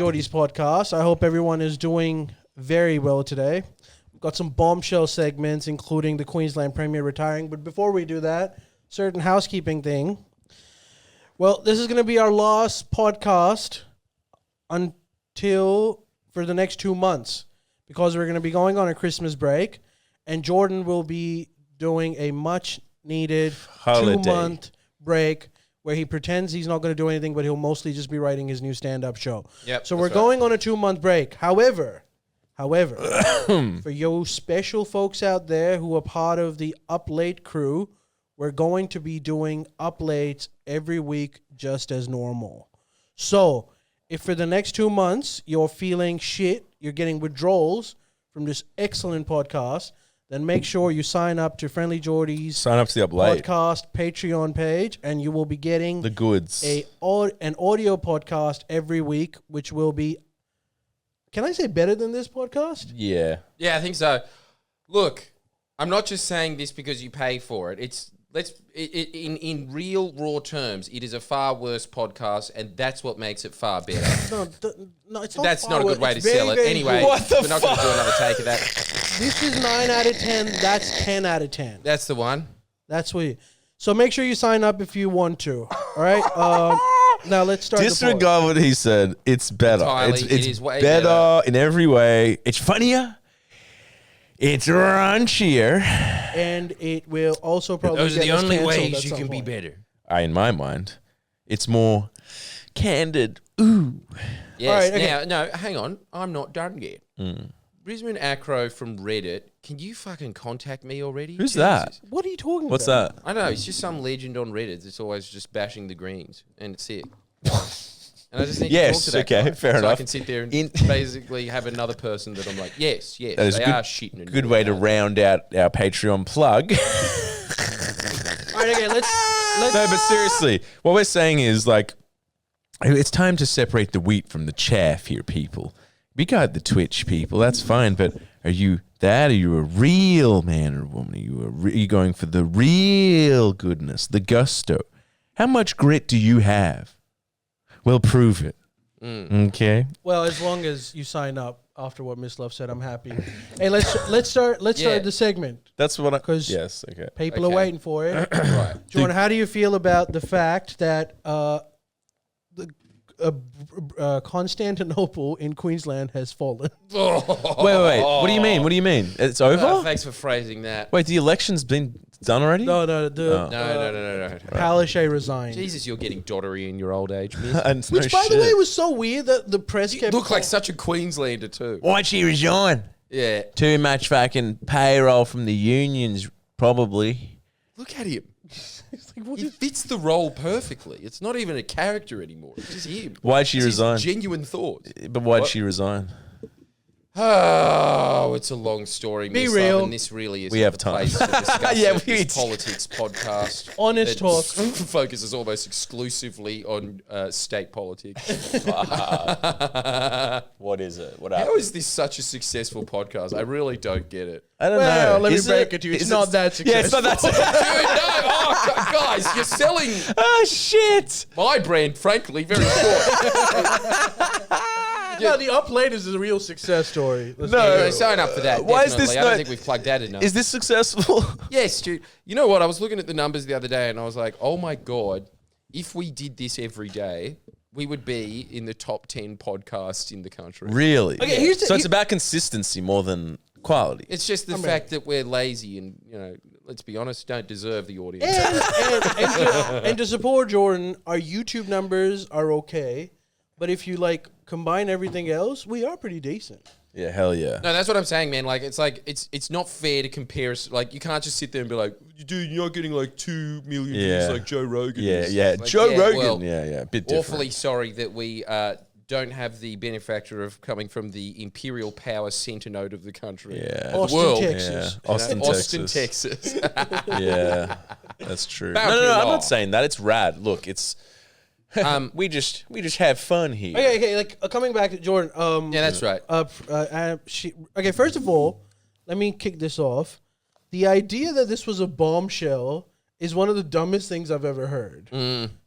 Friendlyjordies Podcast. I hope everyone is doing very well today. We've got some bombshell segments, including the Queensland Premier retiring. But before we do that, certain housekeeping thing. Well, this is going to be our last podcast until for the next 2 months because we're going to be going on a Christmas break, and Jordan will be doing a much-needed 2-month break where he pretends he's not going to do anything, but he'll mostly just be writing his new stand-up show. Yep, so we're going on a 2-month break. However, for you special folks out there who are part of the Up Late crew, we're going to be doing Up Late every week just as normal. So if for the next 2 months you're feeling shit, you're getting withdrawals from this excellent podcast, then make sure you sign up to Friendlyjordies Sign up to the Up Late Podcast Patreon page, and you will be getting the goods. an audio podcast every week, which will be, can I say better than this podcast? Yeah. Yeah, I think so. Look, I'm not just saying this because you pay for it. In real raw terms, it is a far worse podcast, and that's what makes it far better. No, it's not. That's not a good way to sell it. Anyway, we're not going to do another take of that. This is 9 out of 10. That's 10 out of 10. That's the one. That's what you. So make sure you sign up if you want to. All right. Now let's start. Disregard what he said. It's better. Entirely, It's it is way better in every way. It's funnier. It's raunchier. And it will also probably. Those are the get us only canceled ways at you some can be point. better. In my mind, it's more candid. Ooh. Yes. All right, okay. Now, no, hang on. I'm not done yet. Mm. Brisbane Acro from Reddit. Can you fucking contact me already? Who's that? What are you talking What's about? that? I know. It's just some legend on Reddit. It's always just bashing the Greens, and it's it. And I just need Yes, to talk to that okay, guy, fair so enough. I can sit there and basically have another person that I'm like, yes, That is they good- are shitting. And Good way to round out our Patreon plug. All right. Okay. Let's. No, but seriously, what we're saying is like, it's time to separate the wheat from the chaff here, people. We got the Twitch people, that's fine, but are you that? Are you a real man or woman? Are you going for the real goodness, the gusto? How much grit do you have? We'll prove it. Okay. Well, as long as you sign up after what Mislav said, I'm happy. Hey, let's start the segment. That's what I... 'Cause yes, okay. People are waiting for it. Right. Jordan, how do you feel about the fact that Constantinople in Queensland has fallen? Wait. What do you mean? What do you mean? It's over? Thanks for phrasing that. Wait, the election's been done already? No. No. Palaszcuk resigned. Jesus, you're getting dottery in your old age, miss. Which, by the way, was so weird that the press You kept... look like such a Queenslander too. Why'd she resign? Yeah. Too much fucking payroll from the unions, probably. Look at him. It's like, what He is- fits the role perfectly. It's not even a character anymore. It's just him. Why'd she It's his resign? genuine thoughts. But why'd What? she resign? Oh, it's a long story. Be Mislav, real. And this really is We have the time. place to discuss Yeah, it. we- This politics podcast. Honest that talk. focuses almost exclusively on state politics. What is it? What How is this such a successful podcast? I really don't get it. I don't Well, know. let me Is break it to you. It's not that successful. Yeah, it's not that successful. Dude, no. Oh, guys, you're selling Oh, shit. my brand, frankly, very short. No, the Up Late is a real success story. Let's No. be real. Yeah, sign up for that. Why is definitely. this I don't not- think we've plugged that enough. Is this successful? Yes, dude. You know what? I was looking at the numbers the other day and I was like, oh my God, if we did this every day, we would be in the top 10 podcasts in the country. Really? Okay, here's the- so it's about consistency more than quality. It's just the fact that we're lazy and, you know, let's be honest, don't deserve the audience. And to support Jordan, our YouTube numbers are okay, but if you like combine everything else, we are pretty decent. Yeah, hell yeah. No, that's what I'm saying, man. Like, it's not fair to compare us. Like, you can't just sit there and be like, dude, you're not getting like 2 million views like Joe Rogan. Yeah, is. yeah. Like, Joe Rogan. well, yeah, a bit different. awfully sorry that we don't have the benefactor of coming from the imperial power center node of the country. Yeah. The Austin, world. Texas. Yeah. Austin, Austin, Texas. Texas. Yeah, that's true. No, Boundary I'm law. not saying that. It's rad. Look, it's we just have fun here. Okay, like coming back to Jordan. Yeah, that's right. Okay, first of all, let me kick this off. The idea that this was a bombshell is one of the dumbest things I've ever heard.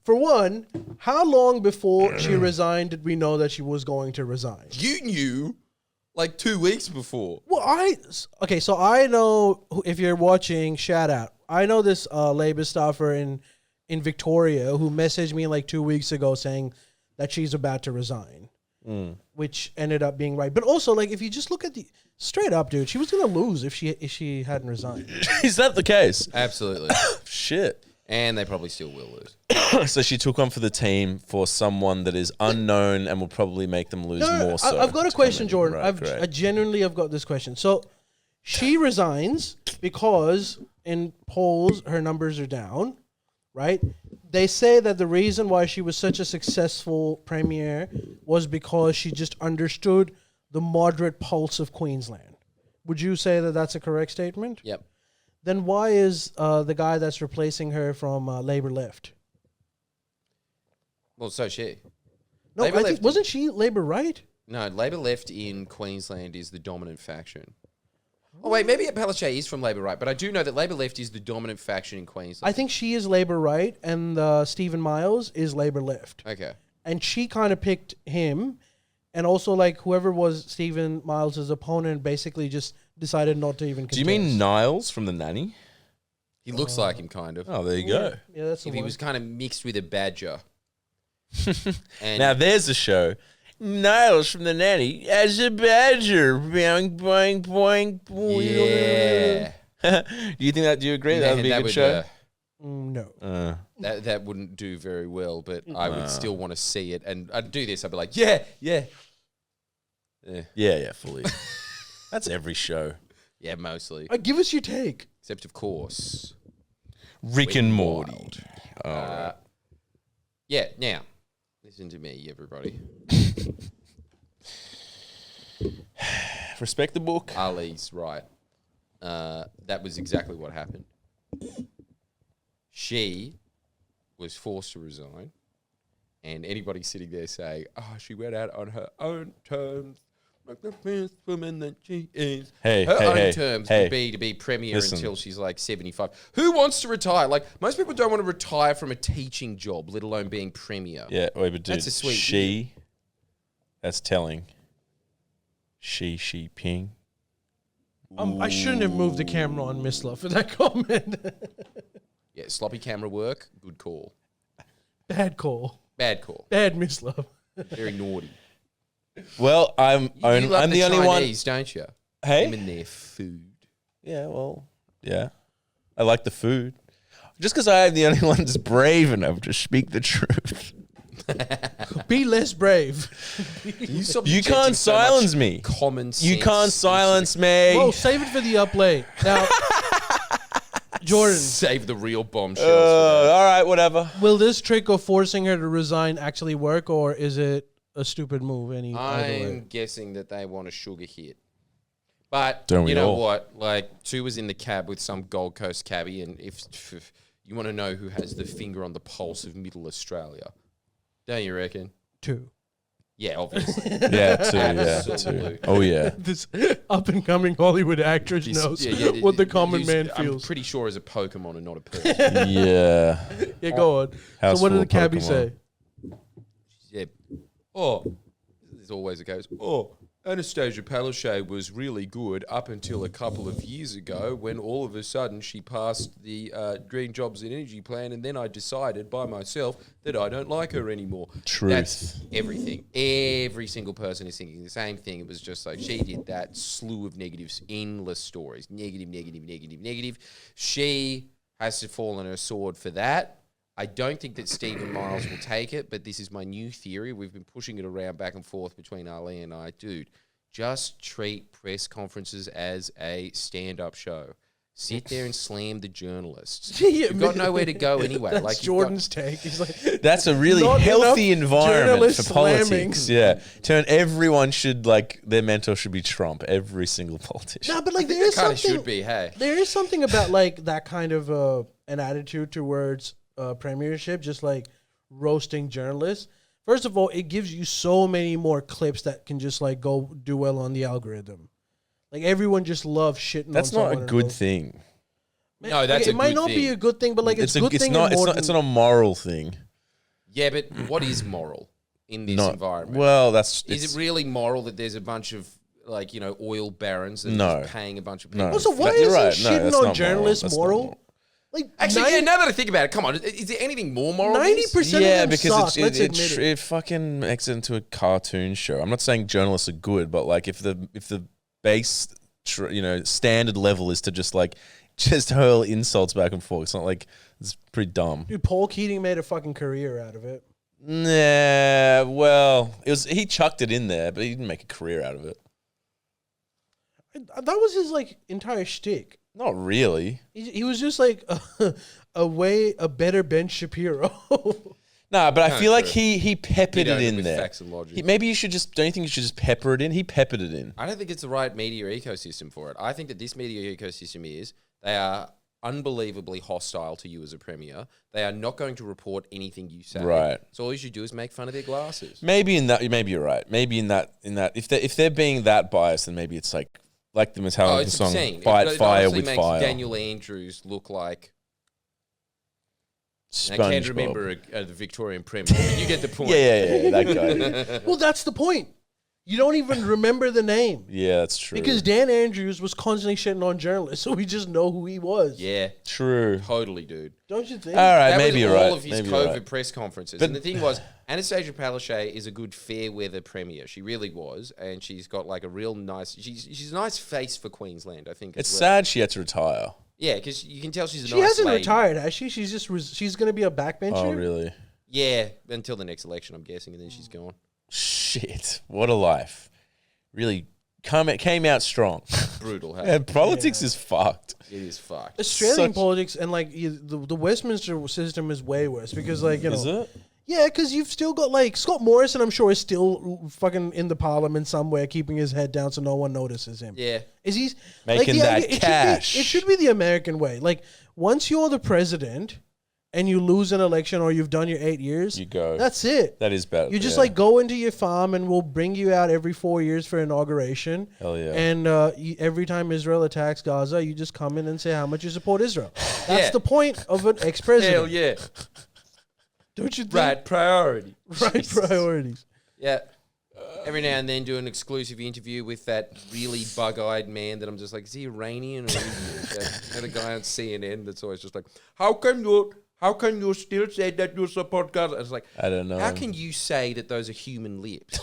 For one, how long before she resigned did we know that she was going to resign? You knew like 2 weeks before. Well, so I know, if you're watching, shout out. I know this Labour staffer in Victoria who messaged me like 2 weeks ago saying that she's about to resign, which ended up being right. But also, like, if you just look at the straight up, dude, she was gonna lose if she hadn't resigned. Is that the case? Absolutely. Shit. And they probably still will lose. So she took on for the team for someone that is unknown and will probably make them lose more. So I've got a question, Jordan. Right, I genuinely have got this question. So she resigns because in polls her numbers are down, right? They say that the reason why she was such a successful premier was because she just understood the moderate pulse of Queensland. Would you say that that's a correct statement? Yep. Then why is the guy that's replacing her from Labour left? Well, so she. No, Labour think, wasn't she Labour right? No, Labour left in Queensland is the dominant faction. Oh, wait, maybe Palaszcuk is from Labour right, but I do know that Labour left is the dominant faction in Queensland. I think she is Labour right, and Stephen Miles is Labour left. Okay. And she kind of picked him, and also, like, whoever was Stephen Miles' opponent basically just decided not to even contest. Do you mean Niles from The Nanny? He looks like him, kind of. Oh, there you go. Yeah, that's the If he one. was kind of mixed with a badger. And Now there's a show. Niles from The Nanny as a badger. Boing, boing, boing, boing. yeah. Do you think that? Do you agree that would be a good show? No. That wouldn't do very well, but I would still want to see it. And I'd do this. I'd be like, yeah. Yeah, fully. That's every show. Yeah, mostly. Give us your take. Except, of course, Rick and Morty. Wild. Yeah, now, listen to me, everybody. Respect the book. Ali's right. That was exactly what happened. She was forced to resign, and anybody sitting there saying, "Oh, she went out on her own terms, like the best woman that she is." Her own terms would be to be premier until she's like 75. Who wants to retire? Like, most people don't want to retire from a teaching job, let alone being premier. Yeah, wait, but dude, That's a sweet she. That's telling. She ping. I shouldn't have moved the camera on Mislav for that comment. Yeah, sloppy camera work, good call. Bad call. Bad call. Bad Mislav. Very naughty. Well, I'm You love the only one. Chinese, don't you? Hey? Them and their food. Yeah, well, yeah. I like the food. Just because I am the only one that's brave enough to speak the truth. Be less brave. You can't silence me. Common sense. You can't silence me. Whoa, save it for the up late. Now, Jordan, Save the real bombshells. All right, whatever. will this trick of forcing her to resign actually work, or is it a stupid move? Either way? I'm guessing that they want a sugar hit. But Don't we you know all? what? Like, Sue was in the cab with some Gold Coast cabbie, and if you want to know who has the finger on the pulse of Middle Australia, don't you reckon? 2. Yeah, obviously. Yeah, too. Absolutely. Oh, yeah. This up and coming Hollywood actress knows what the common man I'm feels. pretty sure is a Pokemon and not a person. Yeah. Yeah, go on. House So what full did the of cabbie Pokemon. say? Yeah. Oh, there's always the case. Oh, Anastasia Palaszcuk was really good up until a couple of years ago when all of a sudden she passed the Green Jobs and Energy Plan, and then I decided by myself that I don't like her anymore. Truth. That's everything. Every single person is thinking the same thing. It was just like she did that slew of negatives, endless stories. Negative. She has to fall on her sword for that. I don't think that Stephen Miles will take it, but this is my new theory. We've been pushing it around back and forth between Ali and I. Dude, just treat press conferences as a stand-up show. Sit there and slam the journalists. You've got nowhere to go anyway. That's like Jordan's take. He's like, That's a really Not healthy enough environment journalists for politics. slamming. Yeah. Everyone should, like, their mentor should be Trump. Every single politician. nah, but like there is Kind of something. should be, hey. There is something about like that kind of an attitude towards premiership, just like roasting journalists. First of all, it gives you so many more clips that can just like go do well on the algorithm. Like everyone just loves shitting. That's on not a someone good and thing. No, that's it might not be a good thing, but like it's a good thing. It's not a moral thing. Yeah, but what is moral in this environment? Well, is it really moral that there's a bunch of like oil barons that are just paying a bunch of people? No. Also, why isn't shitting on journalists moral? Like, actually, now that I think about it, come on, is there anything more moral? 90% of them suck. Let's admit it. It fucking makes it into a cartoon show. I'm not saying journalists are good, but like if the base standard level is to just hurl insults back and forth, it's not like it's pretty dumb. Dude, Paul Keating made a fucking career out of it. Nah, well, he chucked it in there, but he didn't make a career out of it. That was his entire shtick. Not really. He was just like a better Ben Shapiro. Nah, but I feel like he peppered it in there. Facts and logic. Maybe you should don't you think you should just pepper it in? He peppered it in. I don't think it's the right media ecosystem for it. I think that this media ecosystem they are unbelievably hostile to you as a premier. They are not going to report anything you say. Right. So all you should do is make fun of their glasses. Maybe you're right. Maybe in that if they're being that biased, then maybe it's like the Metallica song "Fight Fire with Fire." Daniel Andrews look like. I can't remember the Victorian premier, but you get the point. Yeah, that guy. Well, that's the point. You don't even remember the name. Yeah, that's true. Because Dan Andrews was constantly shitting on journalists, so we just know who he was. Yeah. True. Totally, dude. Don't you think? All right, that maybe was you're right. all of his COVID press conferences. And the thing was, Anastasia Palaszczuk is a good fair weather premier. She really was. And she's got like a real nice... She's a nice face for Queensland, I think. It's sad she had to retire. Yeah, because you can tell she's a nice lady. She hasn't lady. retired, has she? She's just... she's going to be a backbencher? Oh, really? Yeah, until the next election, I'm guessing, and then she's gone. Shit. What a life. Really came out strong. Brutal. Hey? And politics is fucked. It is fucked. Australian politics and the Westminster system is way worse because Is it? Yeah, because you've still got Scott Morrison. I'm sure is still fucking in the parliament somewhere, keeping his head down so no one notices him. Yeah, is he making that cash? It should be the American way. Like once you're the president. And you lose an election or you've done your 8 years, you go. That's it. That is better. You just go into your farm and we'll bring you out every 4 years for inauguration. Hell yeah. And every time Israel attacks Gaza, you just come in and say how much you support Israel. That's the point of an ex-president. Hell yeah. Don't you think? Right priority. Right priorities. Yeah. Every now and then do an exclusive interview with that really bug-eyed man that I'm just like, is he Iranian or Indian? And a guy on CNN that's always just like, how can you still say that you support Gaza? I was like, I don't know. How can you say that those are human lips?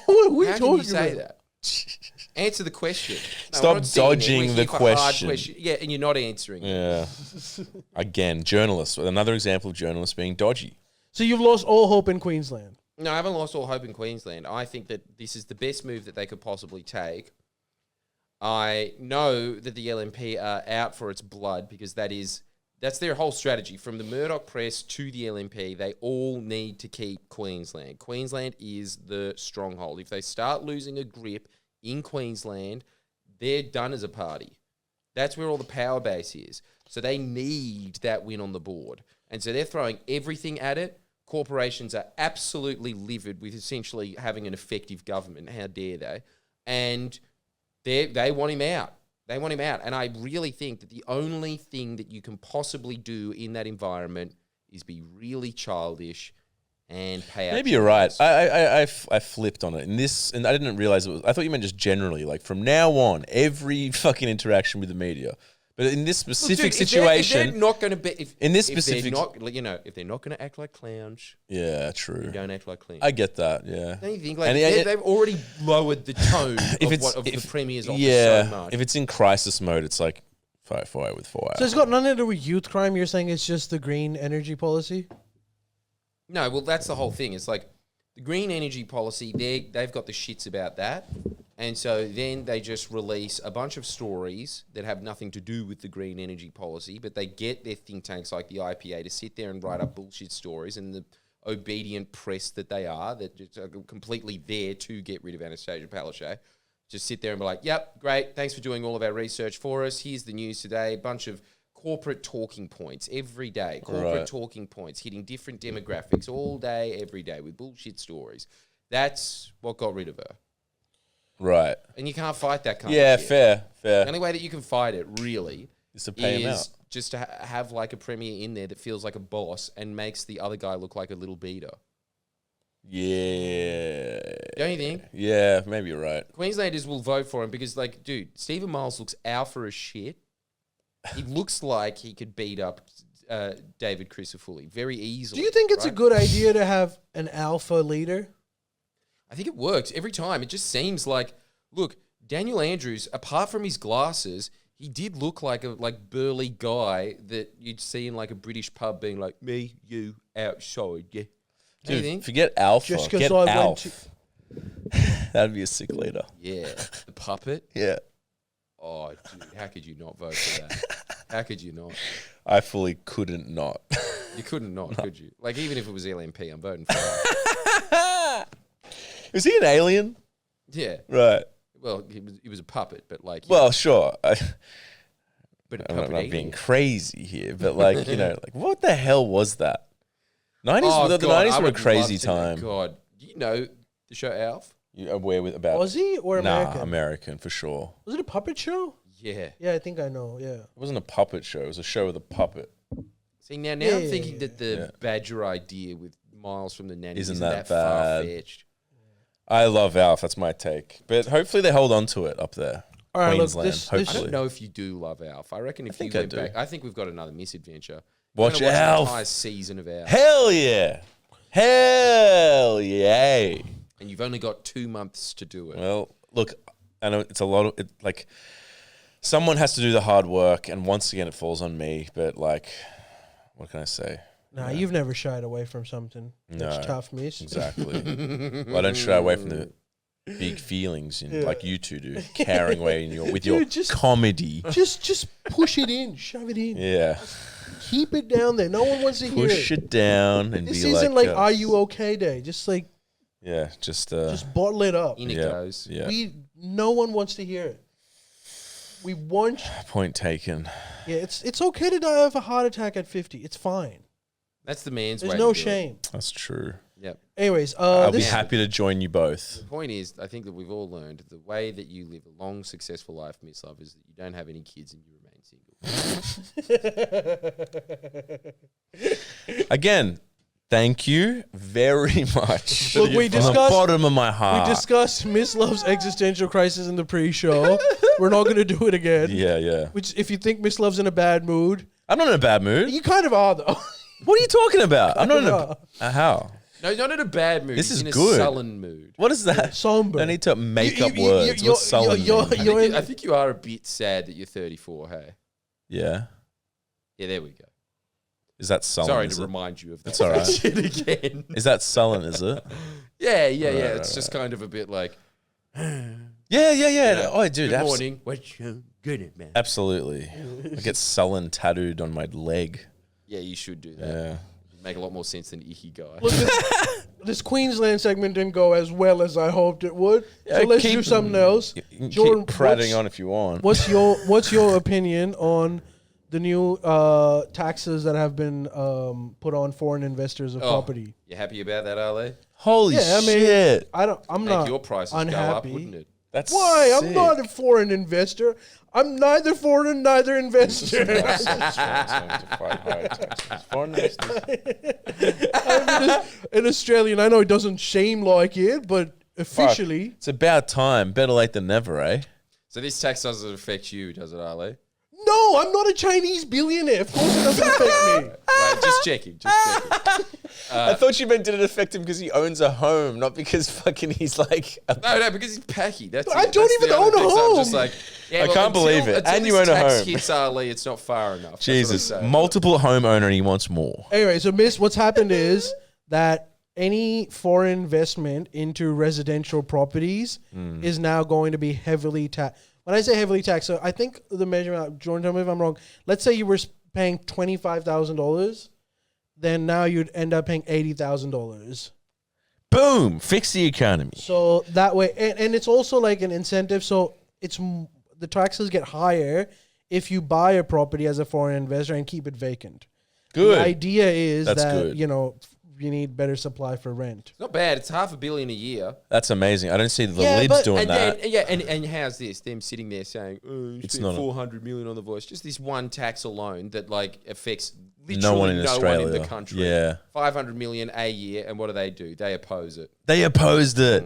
How can you say that? Answer the question. No, stop dodging the question. Yeah, and you're not answering. Yeah. Again, journalists. Another example of journalists being dodgy. So you've lost all hope in Queensland. No, I haven't lost all hope in Queensland. I think that this is the best move that they could possibly take. I know that the LNP are out for its blood because that's their whole strategy. From the Murdoch press to the LNP, they all need to keep Queensland. Queensland is the stronghold. If they start losing a grip in Queensland, they're done as a party. That's where all the power base is. So they need that win on the board. And so they're throwing everything at it. Corporations are absolutely livid with essentially having an effective government. How dare they? And they want him out. They want him out. And I really think that the only thing that you can possibly do in that environment is be really childish and pay out. Maybe you're right. I flipped on it. And I didn't realize it was, I thought you meant just generally, like from now on, every fucking interaction with the media. But in this specific situation, if they're not going to be. If they're not going to act like clowns. Yeah, true. Don't act like clowns. I get that. Yeah. Don't you think they've already lowered the tone of the premier's office so much? If it's in crisis mode, it's like fire with fire. So it's got nothing to do with youth crime. You're saying it's just the green energy policy? No, well, that's the whole thing. It's like the green energy policy. They've got the shits about that. And so then they just release a bunch of stories that have nothing to do with the green energy policy, but they get their think tanks like the IPA to sit there and write up bullshit stories, and the obedient press that they are, that just are completely there to get rid of Anastasia Palaszczuk, just sit there and be like, yep, great, thanks for doing all of our research for us. Here's the news today, a bunch of corporate talking points every day, talking points, hitting different demographics all day, every day with bullshit stories. That's what got rid of her. Right. And you can't fight that kind of shit. Yeah, fair. The only way that you can fight it, really, Just to pay him out. just to have like a premier in there that feels like a boss and makes the other guy look like a little beater. Yeah. Don't you think? Yeah, maybe you're right. Queenslanders will vote for him because, like, dude, Stephen Miles looks alpha as shit. He looks like he could beat up David Crisafulli very easily. Do you think it's a good idea to have an alpha leader? I think it works every time. It just seems like, look, Daniel Andrews, apart from his glasses, he did look like a burly guy that you'd see in like a British pub being like, me, you, outside, yeah. Dude, forget Alpha. Just Get 'cause I Alf. That'd be a sick leader. Yeah, the puppet. Yeah. Oh, dude, how could you not vote for that? How could you not? I fully couldn't not. You couldn't not, could you? Like, even if it was LMP, I'm voting for it. Is he an alien? Yeah. Right. Well, he was a puppet, but like... Well, sure. but a I'm puppet not alien. being crazy here, but like, you know, like what the hell was that? 90s, Oh, the God, 90s I were a would crazy love to know. time. God, do you know the show Alf? You aware with about Aussie or American? Nah, American for sure. Was it a puppet show? Yeah. Yeah, I think I know. Yeah. It wasn't a puppet show. It was a show with a puppet. See, now Yeah, I'm yeah, thinking yeah. that the Badger idea with Miles from the Nanny Isn't isn't that that bad? far-fetched. I love Alf. That's my take. But hopefully they hold on to it up there. All right, look, Queensland, this- I hopefully. don't know if you do love Alf. I reckon if think you I went do. back, I think we've got another misadventure. Watch We're gonna Alf. an entire season of Alf. Hell yeah. Hell yay. And you've only got 2 months to do it. Well, look, I know it's a lot of it. Like, someone has to do the hard work, and once again, it falls on me. But like, what can I say? Nah, you've never shied away from something. That's No. tough, miss. Exactly. Well, I don't shy away from the big feelings, like you two do, carrying away with your Dude, just- comedy. Just push it in, shove it in, Yeah, keep it down there. No one wants to hear push it. it down and This be isn't like, like, "Are you okay?" day. Just like, yeah, just bottle it up. In it yeah, goes. yeah. No one wants to hear it. We want. Point taken. Yeah, it's okay to die of a heart attack at 50. It's fine. That's the man's There's way no to do it. shame. That's true. Yep. Anyways, I'll be this happy to join you both. The point is, I think that we've all learned the way that you live a long, successful life, Mislav, is that you don't have any kids and you remain single. Again, thank you very much. Look, we From the discussed- bottom of my heart. we discussed Miss Love's existential crisis in the pre-show. We're not going to do it again. Yeah, yeah. Which, if you think Miss Love's in a bad mood, I'm not in a bad mood. you kind of are, though. What are you talking about? I'm not in Yeah. a how? No, he's not in a bad mood. This he's is in a good. sullen mood. What is that? Somber. I need to make You- up you- words. you're- What's sullen? you're- mean? you're in- I think you are a bit sad that you're 34, hey? Yeah. Yeah, there we go. Is that sullen? Sorry is to it? remind you of that It's all right. shit again. Is that sullen? Is it? Yeah. Right, It's just kind of a bit like, Yeah. Oh, dude. good morning. What you good at, man? Absolutely. I get sullen tattooed on my leg. Yeah, you should do that. Yeah. Make a lot more sense than Icky Guy. Look, this Queensland segment didn't go as well as I hoped it would. So Yeah, let's keep- do something else. You can Jordan, keep prating on if you want. What's your opinion on the new taxes that have been put on foreign investors of property? You happy about that, Ale? Holy Yeah, I mean, shit. I'm Make not your prices unhappy. go up, wouldn't it? That's Why? I'm sick. not a foreign investor. I'm neither foreign, neither investor. Foreign investors. I'm an Australian. I know it doesn't shame like it, but officially, It's about time. Better late than never, eh? So this tax doesn't affect you, does it, Ale? no, I'm not a Chinese billionaire. Of course, it doesn't affect me. Right, just checking. I thought you meant did it affect him because he owns a home, not because fucking he's like. No, because he's packy. That's I it. don't That's even the other own a thing. So I'm just home. like, yeah, I well, can't believe it. until And you this own a tax home. hits Ali, it's not far enough. That's Jesus, what I'm saying. multiple homeowner and he wants more. Anyway, so Miss, what's happened is that any foreign investment into residential properties is now going to be heavily taxed. When I say heavily taxed, so I think the measurement, Jordan, tell me if I'm wrong. Let's say you were paying $25,000, then now you'd end up paying $80,000. Boom! Fix the economy. So that way, and it's also like an incentive. So the taxes get higher if you buy a property as a foreign investor and keep it vacant. Good. The idea is That's that good. you need better supply for rent. It's not bad. It's $500 million a year. That's amazing. I don't see the Yeah, libs but- doing that. And how's this? Them sitting there saying, "Oh, It's it's not a- 400 million on the voice." Just this one tax alone that like affects literally No one in no one Australia. in the country. Yeah. 500 million a year, and what do? They oppose it. They opposed it.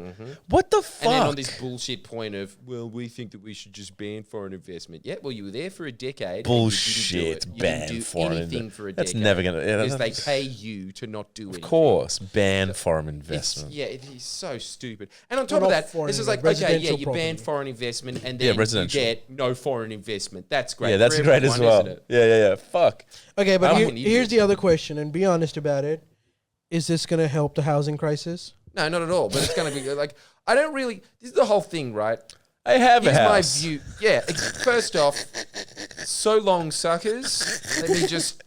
What the fuck? And then on this bullshit point of, well, we think that we should just ban foreign investment. Yeah, well, you were there for a decade. Bullshit. And you ban didn't do foreign anything investment. for a That's decade. never going to... Because they pay you to not do anything. Of course. Ban foreign investment. It is so stupid. And on top Well, of not that, foreign it's just like, investment, okay, yeah, residential you ban property. foreign investment and Yeah, then you residential. get no foreign investment. That's great. Yeah, that's for great as everyone, well. isn't it? Yeah. Fuck. Okay, but I'm here, an idiot. here's the other question, and be honest about it. Is this going to help the housing crisis? No, not at all. But it's going to be like, I don't really, this is the whole thing, right? I have Here's a my house. view. Yeah, first off, so long, suckers. Let me just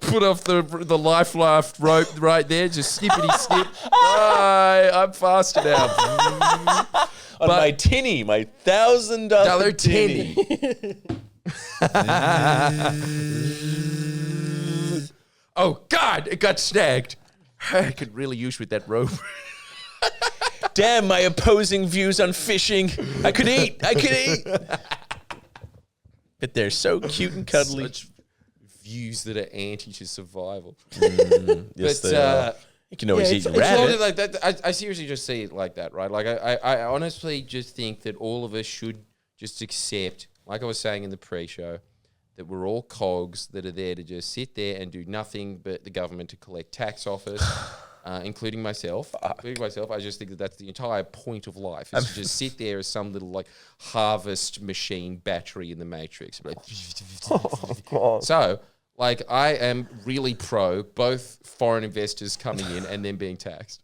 put off the life raft rope right there. Just snippety snip. Bye. I'm faster now. On my tinny, my $1,000 Dollar tinny. Oh, God, it got snagged. I could really use with that rope. Damn, my opposing views on fishing. I could eat. But they're so cute and cuddly. Such views that are anti to survival. Yes, But, they are. You can always yeah, eat it's- your it's Well, rabbit. like that, I seriously just see it like that, right? Like I honestly just think that all of us should just accept, like I was saying in the pre-show, that we're all cogs that are there to just sit there and do nothing but the government to collect tax off us, including myself. Including myself, I just think that that's the entire point of life, is to just sit there as some little like harvest machine battery in the Matrix. Like, so, like, I am really pro both foreign investors coming in and then being taxed.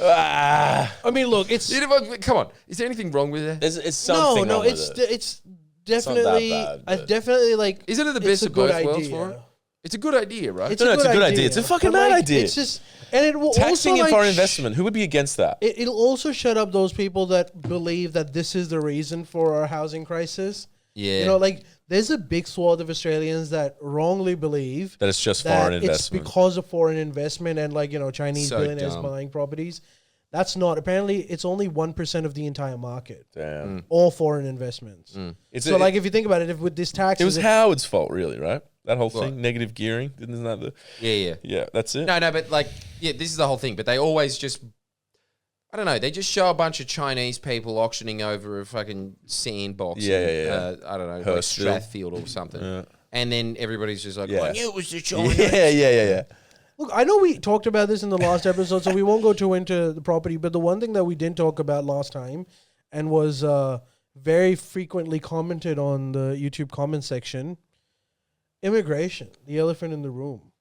I mean, look, it's Come on, is there anything wrong with that? It's something no, wrong with it. it's definitely, bad, I but- definitely like. Isn't it the it's best a of both good worlds idea. for it? It's a good idea, right? It's No, it's a good idea. It's a fucking But, bad like, idea. It's just, and it will Taxing also, in foreign like, investment. Who would be against that? It'll also shut up those people that believe that this is the reason for our housing crisis. Yeah. You know, like there's a big swath of Australians that wrongly believe That it's just that foreign it's investment. because of foreign investment and like, Chinese So billionaires dumb. buying properties. That's not. Apparently, it's only 1% of the entire market. Damn. All foreign investments. It's So, like, if you think about it, if with this tax, it was Howard's fault, really, right? That whole thing, negative gearing, isn't that the? Yeah. Yeah, that's it. No, but like, yeah, this is the whole thing. But they always just, I don't know, they just show a bunch of Chinese people auctioning over a fucking sandbox. Yeah. I don't know, like Hurstville. Strathfield or something. Yeah. And then everybody's just like, Yeah. I knew it was the Chinese. Yeah. Look, I know we talked about this in the last episode, so we won't go too into the property. But the one thing that we didn't talk about last time, and was very frequently commented on the YouTube comment section, immigration, the elephant in the room.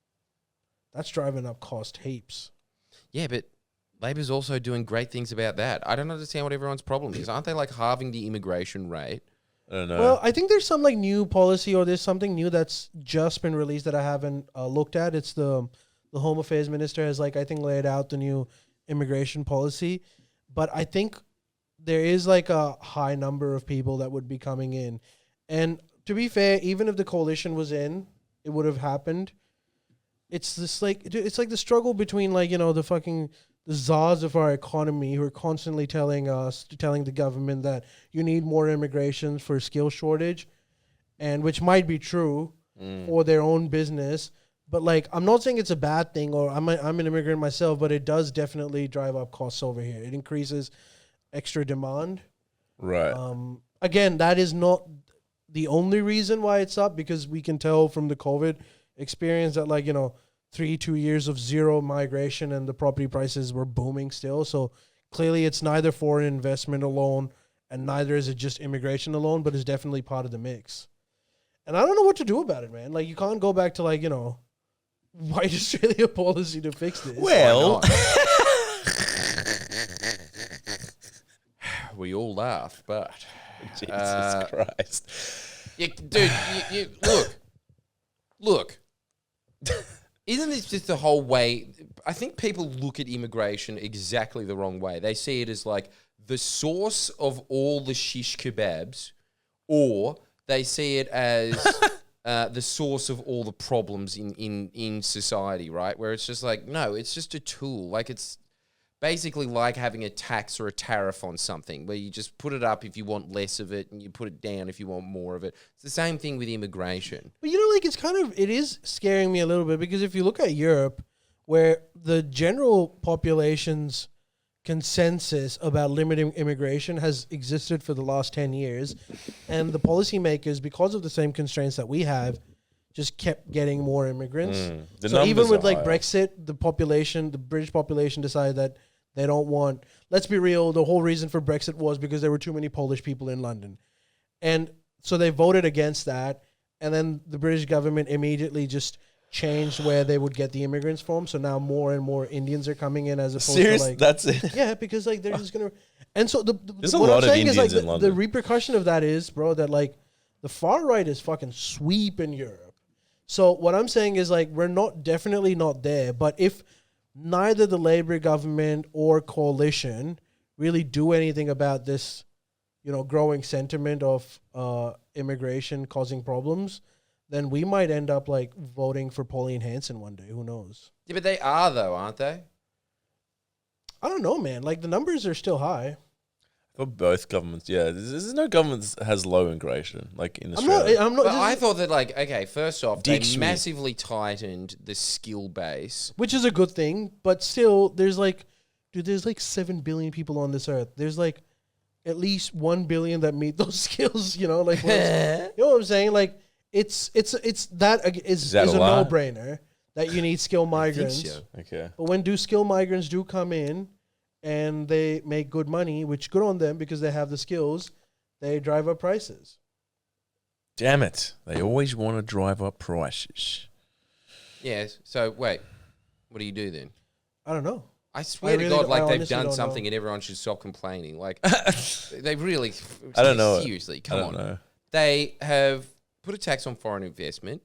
That's driving up cost heaps. Yeah, but Labor's also doing great things about that. I don't understand what everyone's problem is. Aren't they like halving the immigration rate? I don't know. Well, I think there's some like new policy, or there's something new that's just been released that I haven't looked at. It's the Home Affairs Minister has I think laid out the new immigration policy, but I think there is like a high number of people that would be coming in. And to be fair, even if the coalition was in, it would have happened. It's this it's like the struggle between the czars of our economy who are constantly telling the government that you need more immigration for skill shortage, and which might be true for their own business. But I'm not saying it's a bad thing, or I'm an immigrant myself, but it does definitely drive up costs over here. It increases extra demand. right. Again, that is not the only reason why it's up, because we can tell from the COVID experience that 2 years of zero migration and the property prices were booming still. So clearly it's neither foreign investment alone, and neither is it just immigration alone, but it's definitely part of the mix. And I don't know what to do about it, man. You can't go back to white Australia policy to fix this. Well, We all laugh, but Jesus Christ. yeah, dude, you look. Isn't this just the whole way? I think people look at immigration exactly the wrong way. They see it as the source of all the shish kebabs, or they see it as the source of all the problems in society, right? Where it's just like, no, it's just a tool. Like it's basically like having a tax or a tariff on something where you just put it up if you want less of it and you put it down if you want more of it. It's the same thing with immigration. But like it is scaring me a little bit because if you look at Europe, where the general population's consensus about limiting immigration has existed for the last 10 years, and the policymakers, because of the same constraints that we have, just kept getting more immigrants. So even with like Brexit, the British population decided that they don't want, let's be real, the whole reason for Brexit was because there were too many Polish people in London. And so they voted against that. And then the British government immediately just changed where they would get the immigrants from. So now more and more Indians are coming in as opposed to like... That's it? Yeah, because like they're just going to... And so there's a lot of Indians in London. The repercussion of that is, bro, that like the far right is fucking sweeping Europe. So what I'm saying is like we're definitely not there. But if neither the Labour government or coalition really do anything about this, growing sentiment of immigration causing problems, then we might end up like voting for Pauline Hanson one day. Who knows? Yeah, but they are though, aren't they? I don't know, man. Like the numbers are still high. For both governments, yeah. There's no government that has low immigration, like in Australia. I'm not. But I thought that, like, okay, first off, they Schmidt. massively tightened the skill base. Which is a good thing, but still, there's like 7 billion people on this earth. There's like at least 1 billion that meet those skills, like, you know what I'm saying? Like, it's a no-brainer that you need skilled migrants. So. Okay. But when skilled migrants do come in, and they make good money, which good on them because they have the skills, they drive up prices. Damn it. They always want to drive up prices. Yes. So, wait. What do you do then? I don't know. I swear to God, like they've done something and everyone should stop complaining. Like, they really... I don't know. Seriously, come on. Know. They have put a tax on foreign investment.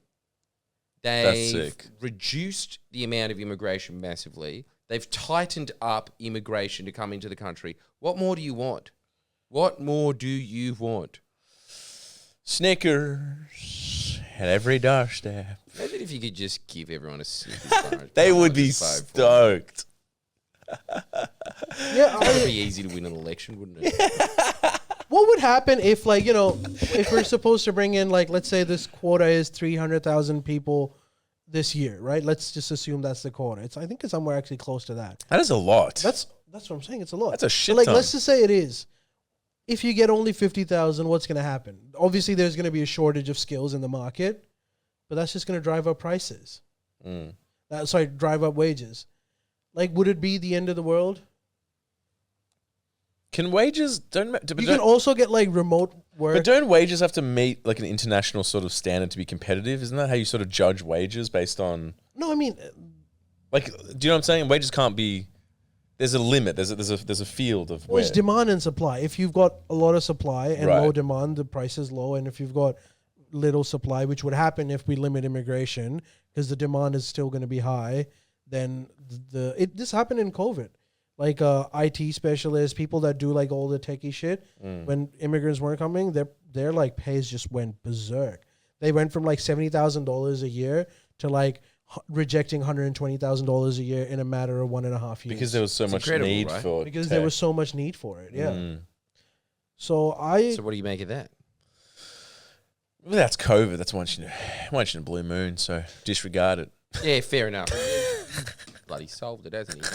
They've reduced the amount of immigration massively. They've tightened up immigration to come into the country. What more do you want? What more do you want? Snickers at every doorstep. Imagine if you could just give everyone a Snickers. They would be stoked. Yeah, it would be easy to win an election, wouldn't it? What would happen if, like, if we're supposed to bring in, like, let's say this quota is 300,000 people this year, right? Let's just assume that's the quota. I think it's somewhere actually close to that. That is a lot. That's what I'm saying. It's a lot. That's a shit ton. Like, let's just say it is. If you get only 50,000, what's going to happen? Obviously, there's going to be a shortage of skills in the market, but that's just going to drive up prices. Drive up wages. Like, would it be the end of the world? Can wages you can also get like remote work. But don't wages have to meet like an international sort of standard to be competitive? Isn't that how you sort of judge wages based on? No, I mean, like, do you know what I'm saying? Wages can't be. There's a limit. There's a field of. Well, it's demand and supply. If you've got a lot of supply and low demand, the price is low. And if you've got little supply, which would happen if we limit immigration, because the demand is still going to be high, then this happened in COVID. Like IT specialists, people that do like all the techie shit, when immigrants weren't coming, their like pays just went berserk. They went from like $70,000 a year to like rejecting $120,000 a year in a matter of 1.5 years. Because there was so much need for it. Because there was so much need for it, yeah. So what do you make of that? Well, that's COVID. That's once in a blue moon, so disregard it. Yeah, fair enough. Bloody solved it, hasn't he?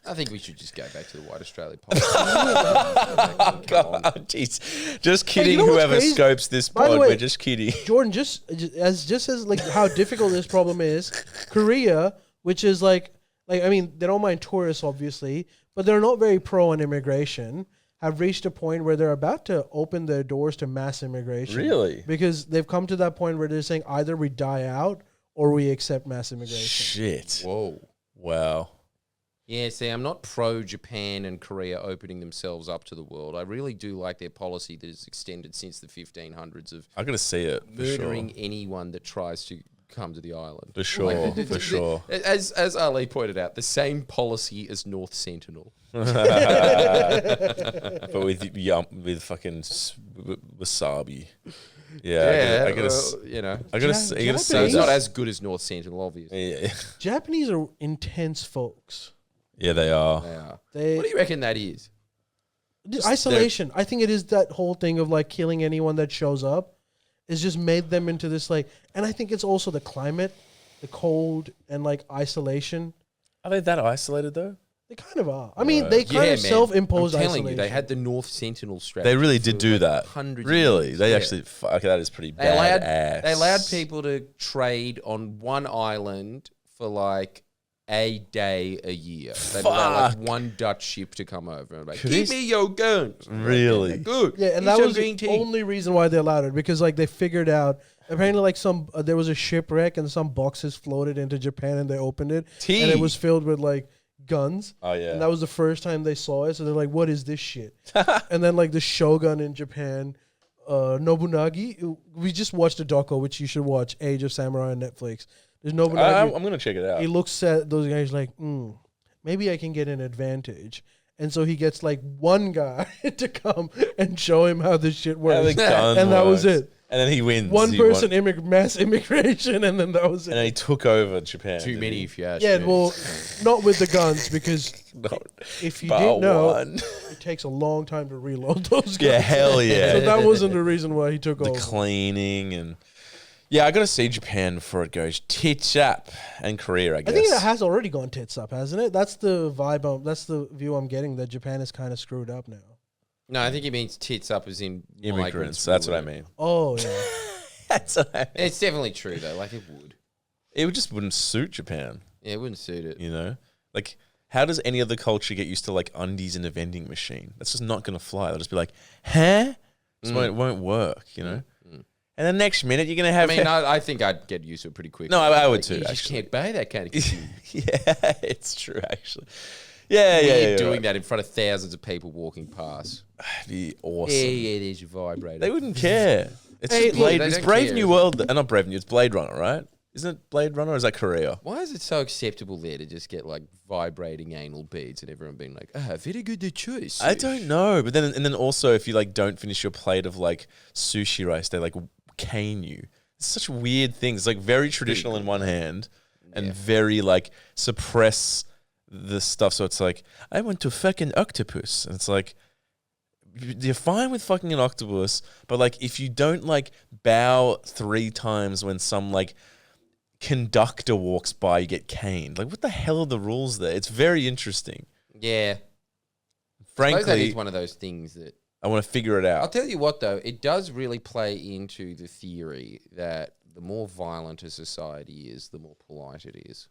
I think we should just go back to the White Australia pod. Oh, God, jeez. Just kidding, whoever scopes this pod, we're just kidding. Jordan, just as like how difficult this problem is, Korea, which is like I mean, they don't mind tourists, obviously, but they're not very pro on immigration, have reached a point where they're about to open their doors to mass immigration. Really? Because they've come to that point where they're saying either we die out or we accept mass immigration. Shit. Whoa. Wow. Yeah, see, I'm not pro Japan and Korea opening themselves up to the world. I really do like their policy that is extended since the 1500s of I got to see it. murdering anyone that tries to come to the island. For sure, for sure. As Ali pointed out, the same policy as North Sentinel. But with fucking wasabi. Yeah, I gotta well, you know. I gotta Japanese- say So it's that. not as good as North Sentinel, obviously. Yeah, Japanese are intense folks. yeah, they are. They are. They What do you reckon that is? isolation. I think it is that whole thing of like killing anyone that shows up. It's just made them into this like, and I think it's also the climate, the cold, and like isolation. Are they that isolated though? They kind of are. I mean, they kind of man. self-imposed I'm telling isolation. you, they had the North Sentinel strategy. They really did for, do like, that. Hundreds. of Really, years. they Yeah. actually. Fuck, that is pretty They allowed badass. they allowed people to trade on one island for like a day a year. They'd allow like Fuck. one Dutch ship to come over and like, Could give he- me your guns. Really? Good. Yeah, and Here's that some was the green tea. only reason why they allowed it, because like they figured out apparently like there was a shipwreck and some boxes floated into Japan and they opened it Tea. and it was filled with like guns. Oh yeah. And that was the first time they saw it, so they're like, "What is this shit?" And then like the shogun in Japan, Nobunagi. We just watched a doco, which you should watch, Age of Samurai on Netflix. There's Nobunagi. I'm gonna check it out. He looks at those guys like, maybe I can get an advantage. And so he gets like one guy to come and show him how this shit How works. the gun And that was works. it. And then he wins. One He person, won. mass immigration, and then that was it. And then he took over Japan. Too didn't many he? if you ask Yeah, me. well, not with the guns, because No, if you bar didn't know, one. it takes a long time to reload those guns. Yeah, hell yeah. So that wasn't the reason why he took The over. cleaning and yeah, I gotta see Japan before it goes tits up, and Korea, I guess. I think it has already gone tits up, hasn't it? That's the vibe. That's the view I'm getting, that Japan is kind of screwed up now. No, I think he means tits up as in Immigrants. migrants. That's what I mean. Oh, yeah. That's what I mean. It's definitely true though. Like it would. It just wouldn't suit Japan, Yeah, it wouldn't suit it. you know? Like, how does any other culture get used to like undies in a vending machine? That's just not gonna fly. They'll just be like, huh? It won't work, you know? And the next minute you're gonna I have mean, I think I'd get used to it pretty quick. No, I would Like, too, You just actually. can't buy that kind of consumer. yeah, it's true actually. Yeah, yeah, You're yeah. doing right. that in front of thousands of people walking past. That'd be awesome. Yeah, there's your vibrator. They wouldn't care. It's Hey, just Blade. they It's don't Brave care. New World. Not Brave New. It's Blade Runner, right? Isn't it Blade Runner or is that Korea? Why is it so acceptable there to just get like vibrating anal beads and everyone being like, very good choice. I don't know. But then also if you like don't finish your plate of like sushi rice, they like cane you. It's such weird things. It's like very traditional in one hand and very like suppress the stuff. So it's like, I want to fuck an octopus. And it's like, you're fine with fucking an octopus, but like if you don't like bow 3 times when some like conductor walks by, you get caned. Like what the hell are the rules there? It's very interesting. Yeah. I suppose that Frankly, is one of those things that I want to figure it I'll out. tell you what, though, it does really play into the theory that the more violent a society is, the more polite it is.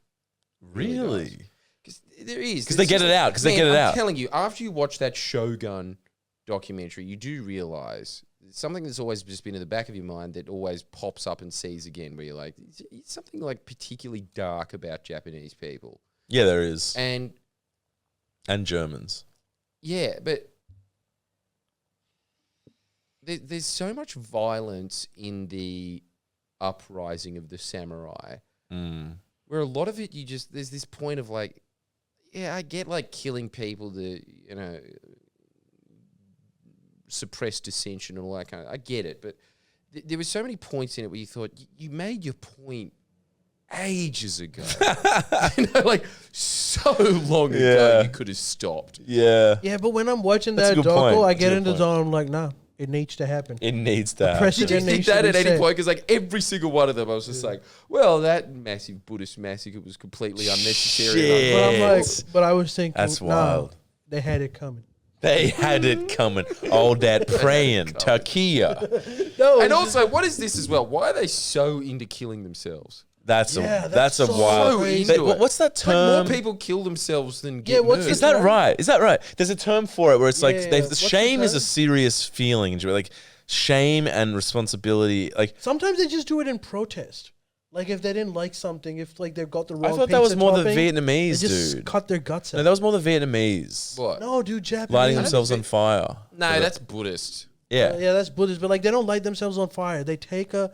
Really? Because there is. 'Cause they get it out, 'cause they Man, get it out. I'm telling you, after you watch that Shogun documentary, you do realize something that's always just been in the back of your mind that always pops up and sees again, where you're like, it's something like particularly dark about Japanese people. Yeah, there is. And Germans. yeah, but there's so much violence in the uprising of the samurai, where a lot of it, there's this point of like, yeah, I get like killing people to, suppress dissension and all that kind of, I get it, but there were so many points in it where you thought, you made your point ages ago. Like so long ago you could have stopped. Yeah. Yeah, but when I'm watching That's a that good doco, point. I That's a get good into the point. zone. I'm like, nah, it needs to happen. It needs that. Precedent Did you think needs to that be at any set. point? Because like every single one of them, I was just like, well, that massive Buddhist massacre was completely unnecessary. Shit. But I'm like, Yes. but I was thinking, That's nah, wild. they had it coming. They had it coming. All that praying. Takia. No, And also, what is this as well? Why are they so into killing themselves? That's Yeah, a that's a so wild. crazy. They- what's that It's like term? more people kill themselves than Yeah, get what's murdered. Is that right? Is that right? There's a term for it where it's like Yeah, the what's the shame is term? a serious feeling. Like shame and responsibility. Like sometimes they just do it in protest. Like if they didn't like something, if like they've got the wrong. I thought that was pizza more the topping, Vietnamese they just dude. cut their guts out. No, that was more the Vietnamese What? No, dude, Japanese. lighting themselves on fire. No, that's Buddhist. Yeah. Yeah, that's Buddhist, but like they don't light themselves on fire. They take a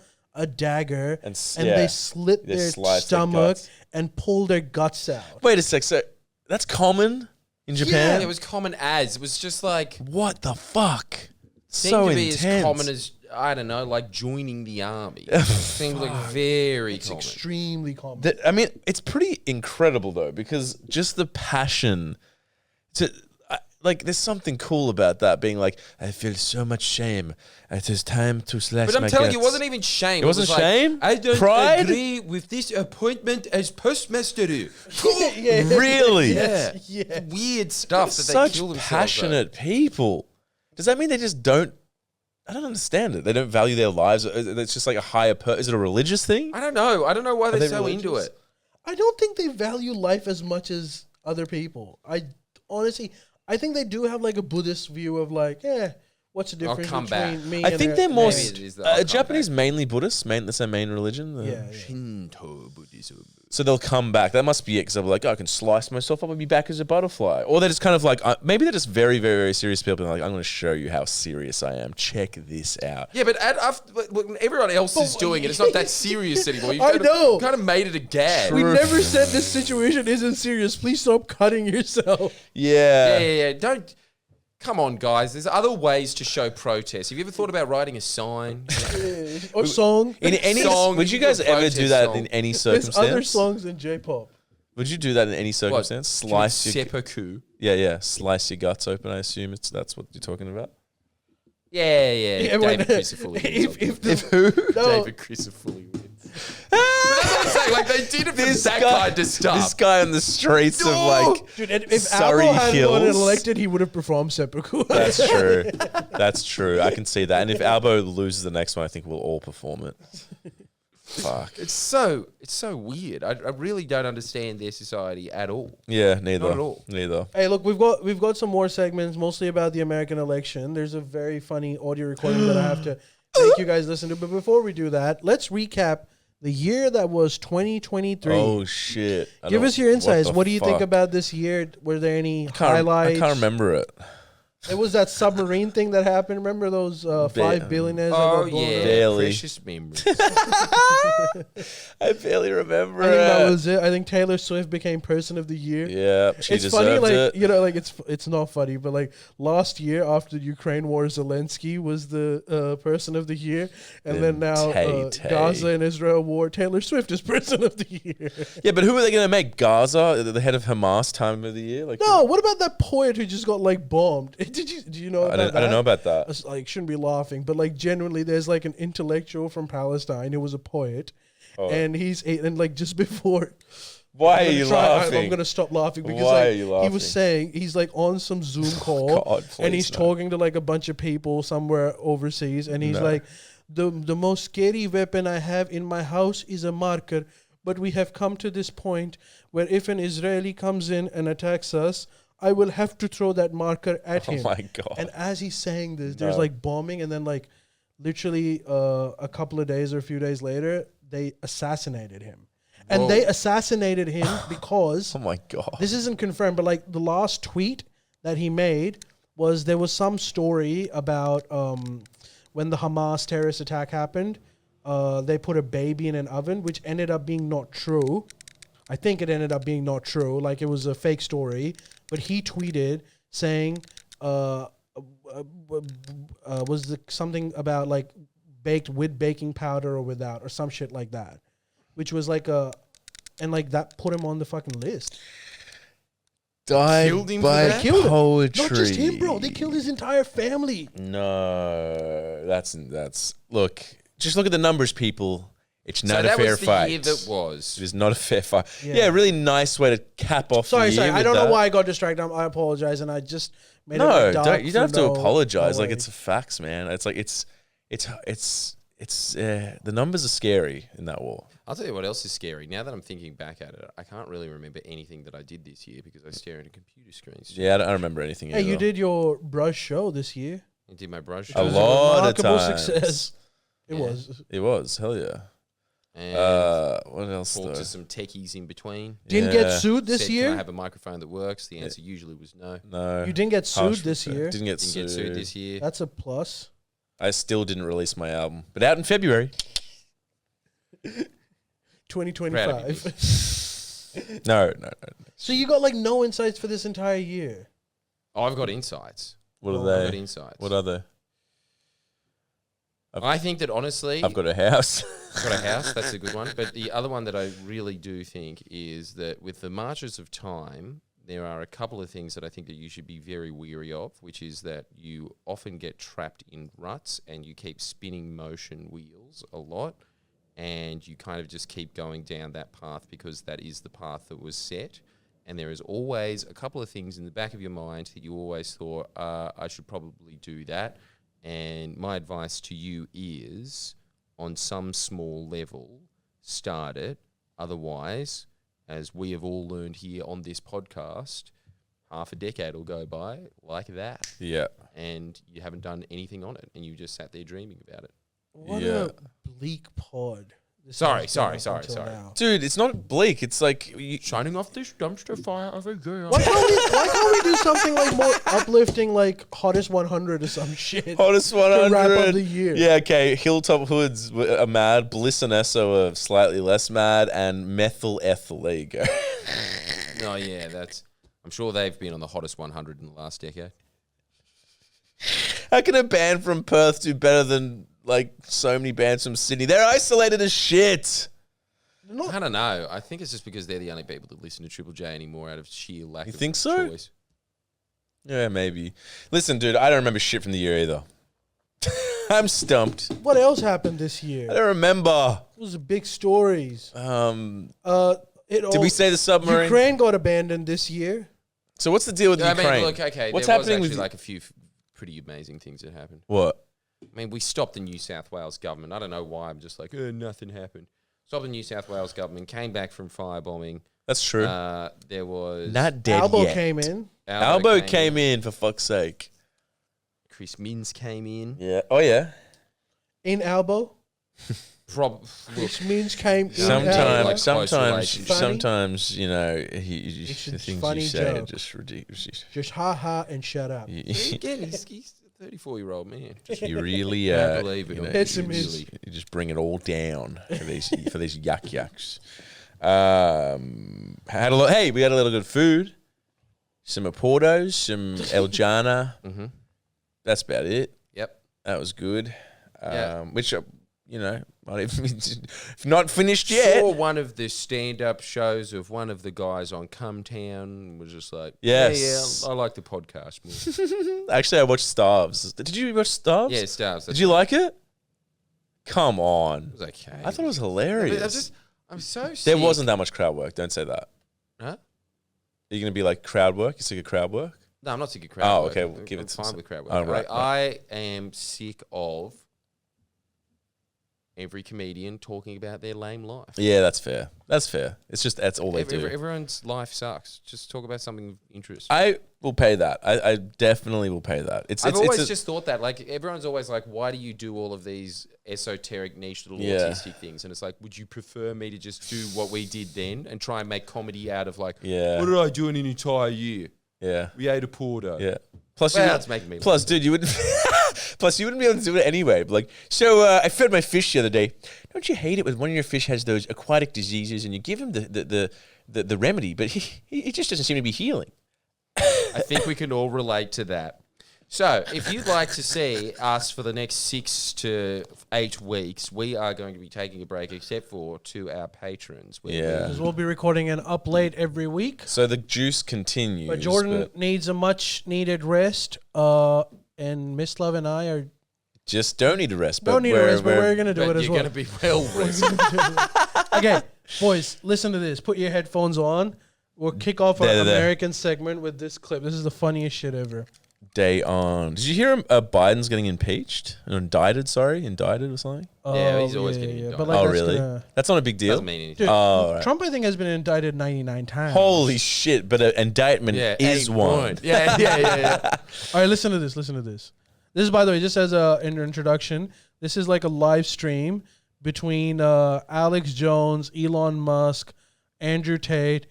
dagger And and yeah, they slit they their slice their stomach guts. and pull their guts out. Wait a sec. So that's common in Japan. Yeah, it was common as. It was just like What the fuck? seemed So to be intense. as common as I don't know, like joining the army. Seems like very It's common. extremely common. I mean, it's pretty incredible though, because just the passion to like, there's something cool about that being like, I feel so much shame. It is time to slash But I'm my telling you, guts. it wasn't even shame. It wasn't was like, shame? I don't Pride? agree with this appointment as postmaster. Really? Yeah. Yeah. Weird stuff that they Such kill themselves passionate people. Does that mean they just don't? I don't understand it. They don't value their lives. It's just like a higher. Is it a religious thing? I don't know. I don't know why they're they so into religious? it. I don't think they value life as much as other people. Honestly, I think they do have like a Buddhist view of like, what's the difference come between back. me I and think a- they're more Maybe it is that I'll come Japanese, back. mainly Buddhist. That's their main religion. Yeah, yeah. Shinto Buddhism. So they'll come back. That must be it, because they're like, oh, I can slice myself up and be back as a butterfly. Or they're just kind of like, maybe they're just very, very, very serious people. And like, I'm going to show you how serious I am. Check this out. Yeah, but when everyone else is doing it, it's not that serious anymore. You've I know. kind of made it a gag. We never said this situation isn't serious. Please stop cutting yourself. Yeah. Don't. Come on, guys. There's other ways to show protest. Have you ever thought about writing a sign? Or song. In any Song, would you you guys can ever protest do that song. in any There's circumstance? other songs in J-pop. Would you do that in any circumstance? Slice your seppuku. yeah, slice your guts open. I assume that's what you're talking about. Yeah. when- David Crisafulli. if Who? No. David Crisafulli wins. But that's what I'm saying. Like they did it for that kind of stuff. This guy on the streets of like Dude, if Surrey Apple hadn't gotten Hills. elected, he would have performed Seppuku. That's true. That's true. I can see that. And if Albo loses the next one, I think we'll all perform it. Fuck. It's so weird. I really don't understand their society at all. Yeah, neither. Not at all. Neither. Hey, look, we've got some more segments, mostly about the American election. There's a very funny audio recording that I have to make you guys listen to. But before we do that, let's recap the year that was 2023. Oh shit. Give us your insights. the What do you think fuck? about this year? Were there any I highlights? can't remember it. It was that submarine thing that happened. Remember those 5 billionaires that Oh got blown yeah, up? Barely. precious memories. I barely remember I think that was it. I think Taylor Swift became Person of the Year. Yeah, she It's deserved funny, like it. you know, like it's not funny, but like last year after the Ukraine war, Zelensky was the Person of the Year, and then now Tay-Tay. Gaza and Israel war, Taylor Swift is Person of the Year. Yeah, but who are they going to make? Gaza, the head of Hamas, Time of the Year? Like, No, what about that poet who just got like bombed? Do you know? I don't know about that. It's, like, shouldn't be laughing, but like genuinely, there's like an intellectual from Palestine who was a poet, and and like just before. Why are you laughing? I'm gonna stop laughing because Why like, are you laughing? he was saying he's like on some Zoom call God, and he's please, no. talking to like a bunch of people somewhere overseas and he's like, the most scary weapon I have in my house is a marker, but we have come to this point where if an Israeli comes in and attacks us, I will have to throw that marker at him. Oh my God. And as he's saying this, there's No. like bombing, and then like literally a couple of days or a few days later, they assassinated him. And Whoa. they assassinated him because Oh my God. this isn't confirmed, but like the last tweet that he made was there was some story about when the Hamas terrorist attack happened, they put a baby in an oven, which ended up being not true. I think it ended up being not true. Like it was a fake story. But he tweeted saying, something about like baked with baking powder or without or some shit like that, which was like and like that put him on the fucking list. Died Killed him for by that? Killed him. poetry. Not just him, bro. They killed his entire family. No, that's look. Just look at the numbers, people. It's So not a that fair was the fight. year that was. It is not a fair fight. Yeah. Yeah, really nice way to cap off. Sorry. the year I with don't know that. why I got distracted. I apologize, and I just made it No, like dark don't, you don't have for to no apologize. Like way. it's facts, man. It's like it's the numbers are scary in that war. I'll tell you what else is scary. Now that I'm thinking back at it, I can't really remember anything that I did this year because I stare at a computer screen. Yeah, I don't remember anything. Hey, you either. did your brush show this year. I did my brush. A It was lot of remarkable times. success. It Yeah. was. It was hell yeah. And What else? talked Though? to some techies in between. Didn't Yeah. get sued this Said, Can I year. have a microphone that works? The answer usually was no. No, You didn't get sued Harsh this return. year. Didn't get Didn't sued. get sued this year. That's a plus. I still didn't release my album, but out in February. 2025. No. So you got like no insights for this entire year. Oh, I've got insights. What I've are got they? insights. What are they? I think that honestly, I've got a house. got a house. That's a good one. But the other one that I really do think is that with the marches of time, there are a couple of things that I think that you should be very weary of, which is that you often get trapped in ruts and you keep spinning motion wheels a lot, and you kind of just keep going down that path because that is the path that was set. And there is always a couple of things in the back of your mind that you always thought, I should probably do that. And my advice to you is, on some small level, start it. Otherwise, as we have all learned here on this podcast, half a decade will go by like that. Yeah. And you haven't done anything on it, and you just sat there dreaming about it. What a bleak pod. Sorry. Dude, it's not bleak. It's like Shining off this dumpster fire of a girl. Why can't we do something like more uplifting, like Hottest 100 or some shit? Hottest 100. To wrap up the year. Yeah, okay. Hilltop Hoods are mad. Bliss and Esso are slightly less mad. And Methyl Ethyl. There you go. Oh, yeah, I'm sure they've been on the Hottest 100 in the last decade. How can a band from Perth do better than like so many bands from Sydney? They're isolated as shit. I don't know. I think it's just because they're the only people that listen to Triple J anymore out of sheer lack of think so? choice. Yeah, maybe. Listen, dude, I don't remember shit from the year either. I'm stumped. What else happened this year? I don't remember. Those are big stories. Did we say the submarine? Ukraine got abandoned this year. So what's the deal with Ukraine? I mean, look, okay, what's there happening was with actually like a few pretty amazing things that happened. What? I mean, we stopped the New South Wales government. I don't know why. I'm just like, nothing happened. Stopped the New South Wales government, came back from firebombing. That's true. There was... Not dead Albo yet. came in. Albo came in, for fuck's sake. Chris Minns came in. Yeah. Oh, yeah. In Albo? Which means came in. Sometimes, you know, the things funny you say are joke. just ridiculous. Just ha and shut up. Again, he's a 34-year-old man. You really, Can't believe it. you know, Pessimist. you just bring it all down for these yucks. Hey, we had a little good food. Some Oportos, some El Jana. Mm-hmm. That's about it. Yep. That was good. Yeah. Which, you know, might even not finished yet. Saw one of the stand-up shows of one of the guys on Cumtown. Was just like, Yes. yeah, I like the podcast more. Actually, I watched Starves. Did you watch Starves? Yeah, Stars. Did you like it? Come on. It was okay. I thought it was But hilarious. I'm so sick. There wasn't that much crowd work. Don't say that. Huh? Are you going to be like crowd work? You sick of crowd work? No, I'm not sick of crowd work. Okay, well, give I'm it fine some. with crowd work. Oh, right. I am sick of every comedian talking about their lame life. Yeah, that's fair. That's fair. It's just, that's all they do. Everyone's life sucks. Just talk about something of interest. I will pay that. I definitely will pay that. I've always just thought that. Like, everyone's always like, why do you do all of these esoteric, niche little autistic things? And it's like, would you prefer me to just do what we did then and try and make comedy out of like, what did I do in an entire year? Yeah. We ate a porter. Yeah. Plus, it's making me plus, dude, you wouldn't. Plus, you wouldn't be able to do it anyway. But like, so I fed my fish the other day. Don't you hate it when one of your fish has those aquatic diseases and you give him the remedy, but he just doesn't seem to be healing? I think we can all relate to that. So, if you'd like to see us for the next 6 to 8 weeks, we are going to be taking a break, except for to our patrons. Because we'll be recording an up late every week. So the juice continues. But Jordan needs a much needed rest. And Mislav and I are just don't need a rest. Don't need a rest, but we're going to do it as well. You're going to be well rested. Okay, boys, listen to this. Put your headphones on. We'll kick off our American segment with this clip. This is the funniest shit ever. Day on. Did you hear Biden's getting impeached? Indicted or something? Yeah, he's always getting indicted. But like, really? That's not a big deal? Doesn't mean anything. Dude, right. Trump, I think, has been indicted 99 times. Holy shit, but an indictment is one. Yeah. All right, listen to this. This is, by the way, just as an introduction, this is like a live stream between Alex Jones, Elon Musk, Andrew Tate,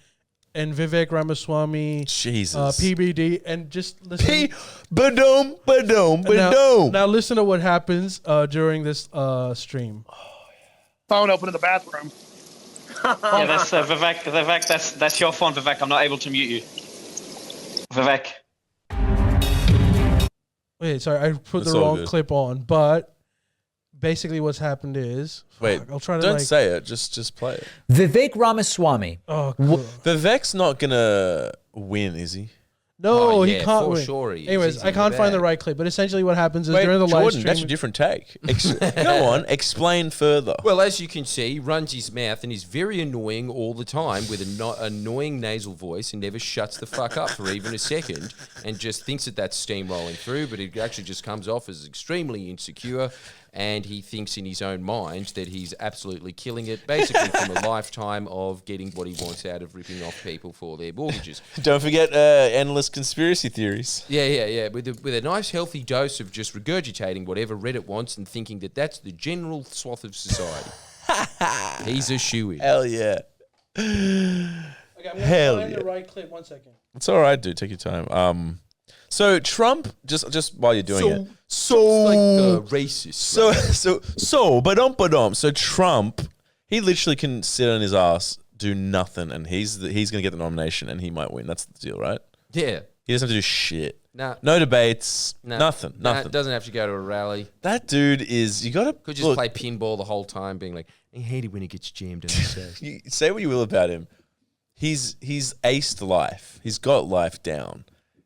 and Vivek Ramaswamy, Jesus, PBD, and just listen. Badum. Now listen to what happens during this stream. Phone open in the bathroom. Yeah, that's Vivek. That's your phone, Vivek. I'm not able to mute you. Vivek. Wait, sorry, I put the wrong clip on, but basically what's happened is... Wait, I'll try to don't say it. Just play it. Vivek Ramaswamy. Oh, cool. Vivek's not going to win, is he? No, Oh, he yeah, can't for win. sure he is. Anyways, He's I in the can't find the bag. right clip, but essentially what happens is Wait, during the live Jordan, stream... that's a different take. Go on, explain further. Well, as you can see, he runs his mouth and is very annoying all the time with an annoying nasal voice and never shuts the fuck up for even a second and just thinks that that's steamrolling through, but it actually just comes off as extremely insecure, and he thinks in his own mind that he's absolutely killing it, basically from a lifetime of getting what he wants out of ripping off people for their mortgages. Don't forget endless conspiracy theories. Yeah. With a nice healthy dose of just regurgitating whatever Reddit wants and thinking that that's the general swath of society. He's a shoo-in. Hell yeah. Okay, I'm gonna Hell find yeah. the right clip. 1 second. It's all right, dude. Take your time. So Trump, just while you're doing it. Like racist. So Trump, he literally can sit on his ass, do nothing, and he's going to get the nomination, and he might win. That's the deal, right? Yeah. He doesn't have to do shit. Nah. No debates. Nah. Nothing. Nothing. Doesn't have to go to a rally. That dude is. You got to Could just play pinball the whole time, being like, I hate it when it gets jammed on his face. You say what you will about him. He's aced life. He's got life down.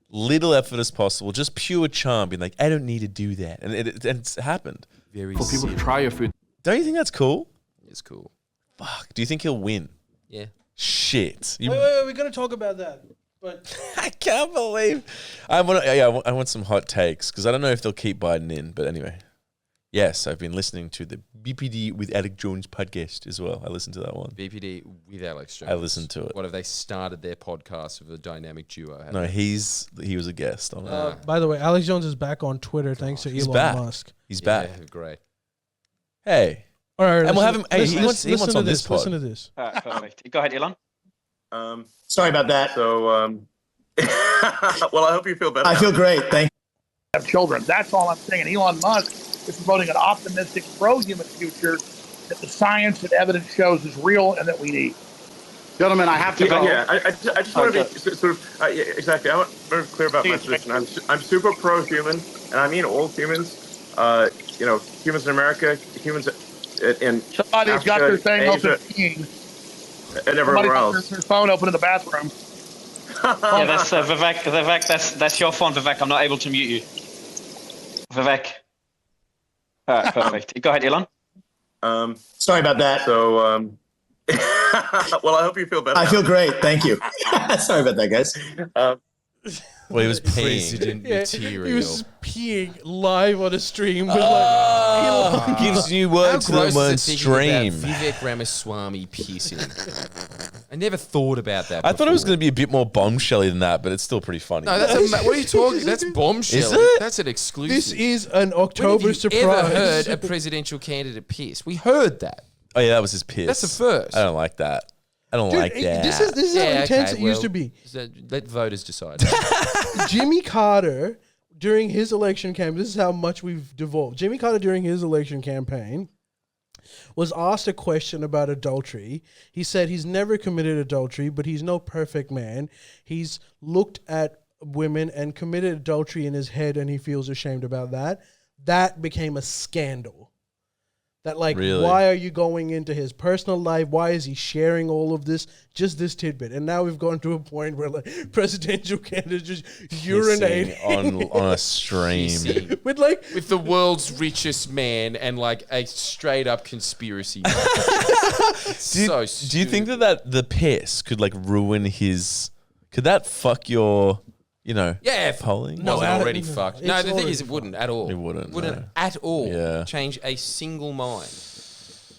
Little effort as possible, just pure charm, being like, I don't need to do that. And it's happened. Very For people to try your food. Don't you think that's cool? It's cool. Fuck. Do you think he'll win? Yeah. Shit. Wait, we're going to talk about that. But I can't believe. I want some hot takes because I don't know if they'll keep Biden in. But anyway, yes, I've been listening to the BPD with Alex Jones podcast as well. I listened to that one. BPD with Alex Jones. I listened to it. What have they started their podcast of a dynamic duo? No, he was a guest on it. by the way, Alex Jones is back on Twitter thanks to Elon back. Musk. He's back. Yeah, great. Hey. All right, And we'll have him. Hey, he wants listen on to this pod. Listen to this. Perfect. Go ahead, Elon. Sorry about that. So, well, I hope you feel better. I feel great. Thank Have children. That's all I'm saying. Elon Musk is promoting an optimistic, pro-human future that the science and evidence shows is real and that we need. Gentlemen, I have to go. Yeah, I just want to be sort of yeah, exactly. I want to be very clear about my position. I'm super pro-human, and I mean all humans. Humans in America, humans in Somebody's Africa, got their thing Asia, open peeing. and everywhere Somebody's else. got their phone open in the bathroom. Yeah, that's Vivek. Vivek, that's your phone, Vivek. I'm not able to mute you. Vivek. Perfect. Go ahead, Elon. Sorry about that. So, well, I hope you feel better. I feel great. Thank you. Sorry about that, guys. Well, he was peeing. President material. He was peeing live on a stream. With Elon. Gives new words to the Gross word is it thinking stream. about Vivek Ramaswamy pissing. I never thought about that. I thought it was before. going to be a bit more bombshelly than that, but it's still pretty funny. No, what are you talking? That's bombshell. Is it? That's an exclusive. This is an When October have you surprise. ever heard a presidential candidate piss? We heard that. Oh yeah, that was his piss. That's the first. I don't like that. I don't Dude, like that. this is how intense it used to be. So let voters decide. Jimmy Carter, during his election campaign, this is how much we've devolved. Jimmy Carter, during his election campaign, was asked a question about adultery. He said he's never committed adultery, but he's no perfect man. He's looked at women and committed adultery in his head, and he feels ashamed about that. That became a scandal. That, like, Really? why are you going into his personal life? Why is he sharing all of this? Just this tidbit. And now we've gone to a point where, like, presidential candidates just urinating on a stream. Pissing. with, like, With the world's richest man and like a straight up conspiracy. Do you think that the piss could like ruin his? Could that fuck your? Yeah, polling? No, No, already no, fucked. it's No, the thing already is, it wouldn't at all. It wouldn't, Wouldn't no. at all. Yeah. Change a single mind.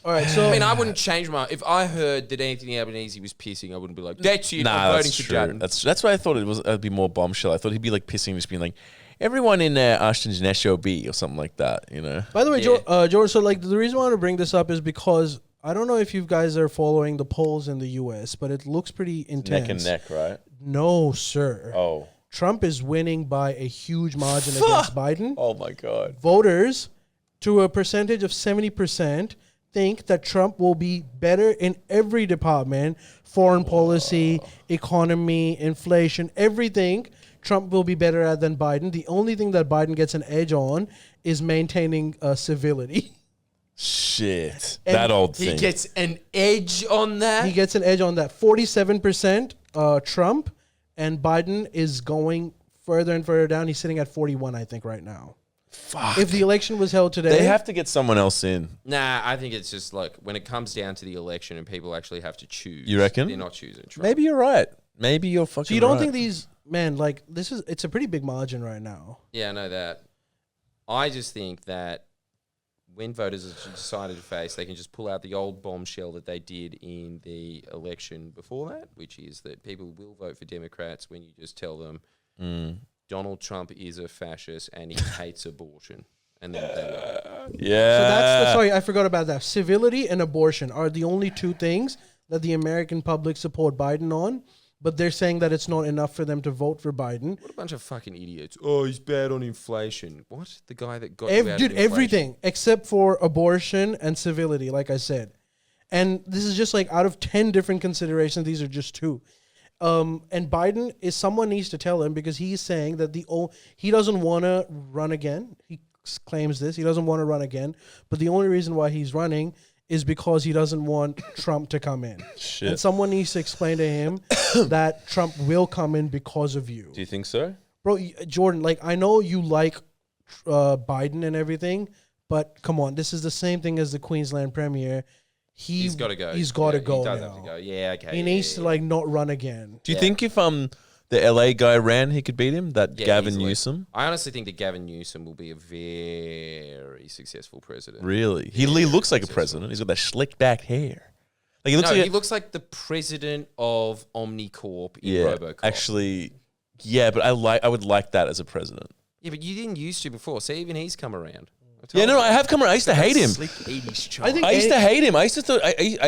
all right, so I mean, I wouldn't change my. If I heard that Anthony Albanese was pissing, I wouldn't be like, "That's it." Nah, I'm voting that's for true. Judden. That's why I thought it'd be more bombshell. I thought he'd be like pissing, just being like, everyone in Ashton's an SOB or something like that. by the way, Yeah. George, so like the reason I want to bring this up is because I don't know if you guys are following the polls in the U.S., but it looks pretty intense. Neck and neck, right? No, sir. Oh. Trump is winning by a huge margin against Biden. Oh my God. Voters, to a percentage of 70%, think that Trump will be better in every department: foreign policy, economy, inflation, everything. Trump will be better at than Biden. The only thing that Biden gets an edge on is maintaining civility. Shit. And That old He thing. gets an edge on that. He gets an edge on that. 47% Trump, and Biden is going further and further down. He's sitting at 41, I think, right now. Fuck. If the election was held today, They have to get someone else in. Nah, I think it's just like when it comes down to the election and people actually have to choose. You reckon? They're not choosing Trump. Maybe you're right. Maybe you're fucking so you don't right. think these like it's a pretty big margin right now. Yeah, I know that. I just think that when voters have decided to face, they can just pull out the old bombshell that they did in the election before that, which is that people will vote for Democrats when you just tell them Donald Trump is a fascist and he hates abortion. And then they will. Yeah. So that's sorry, I forgot about that. Civility and abortion are the only two things that the American public support Biden on. But they're saying that it's not enough for them to vote for Biden. What a bunch of fucking idiots. Oh, he's bad on inflation. What? The guy that got you out of inflation? Everything except for abortion and civility, like I said. And this is just like out of 10 different considerations, these are just two. And Biden someone needs to tell him, because he's saying that he doesn't want to run again. He claims this. He doesn't want to run again. But the only reason why he's running is because he doesn't want Trump to come in. Shit. And someone needs to explain to him that Trump will come in because of you. Do you think so? Bro, Jordan, like, I know you like Biden and everything, but come on, this is the same thing as the Queensland Premier. He's got to go. He's got to go He does now. have to go. Yeah, okay. He needs to, like, not run again. Do you think if the LA guy ran, he could beat him? That Yeah, Gavin easily. Newsom? I honestly think that Gavin Newsom will be a very successful president. Really? He looks like a president. He's got that slick back hair. Like he looks like he looks like the president of Omnicorp in yeah, RoboCop. actually, yeah, but I would like that as a president. Yeah, but you didn't used to before. See, even he's come around. Yeah, no, I have come around. I used to hate him. Slick 80s charm. I think I used to hate him. I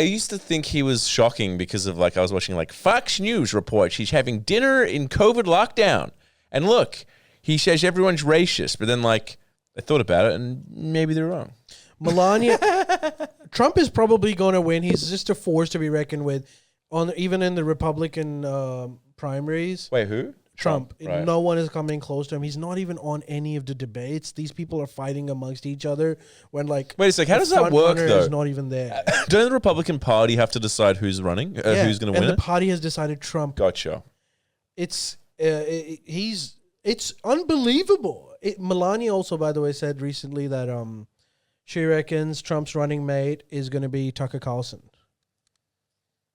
used to think he was shocking because of like I was watching like Fox News reports he's having dinner in COVID lockdown, and look, he says everyone's racist, but then like I thought about it and maybe they're wrong. Melania, Trump is probably going to win. He's just a force to be reckoned with, even in the Republican primaries. Wait, who? Trump. Right. No one is coming close to him. He's not even on any of the debates. These people are fighting amongst each other when, like, Wait a sec, how the does that front work, runner though? is not even there. Don't the Republican Party have to decide who's running, who's going to win and it? the party has decided Trump. Gotcha. It's unbelievable. Melania also, by the way, said recently that she reckons Trump's running mate is going to be Tucker Carlson.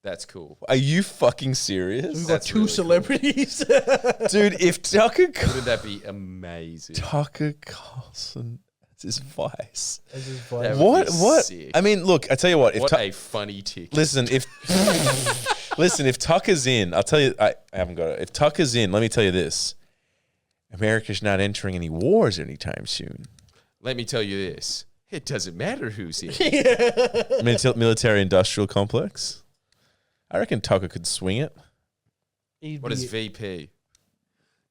That's cool. Are you fucking serious? We've got two really cool. celebrities. Dude, if Tucker Wouldn't that be amazing? Carlson, that's his vice. This is That fun. would be What? sick. I mean, look, I tell you what. If What a funny tick. listen, if if Tucker's in, I'll tell you. I haven't got it. If Tucker's in, let me tell you this: America's not entering any wars anytime soon. Let me tell you this. It doesn't matter who's in. Military-industrial complex. I reckon Tucker could swing it. What is VP?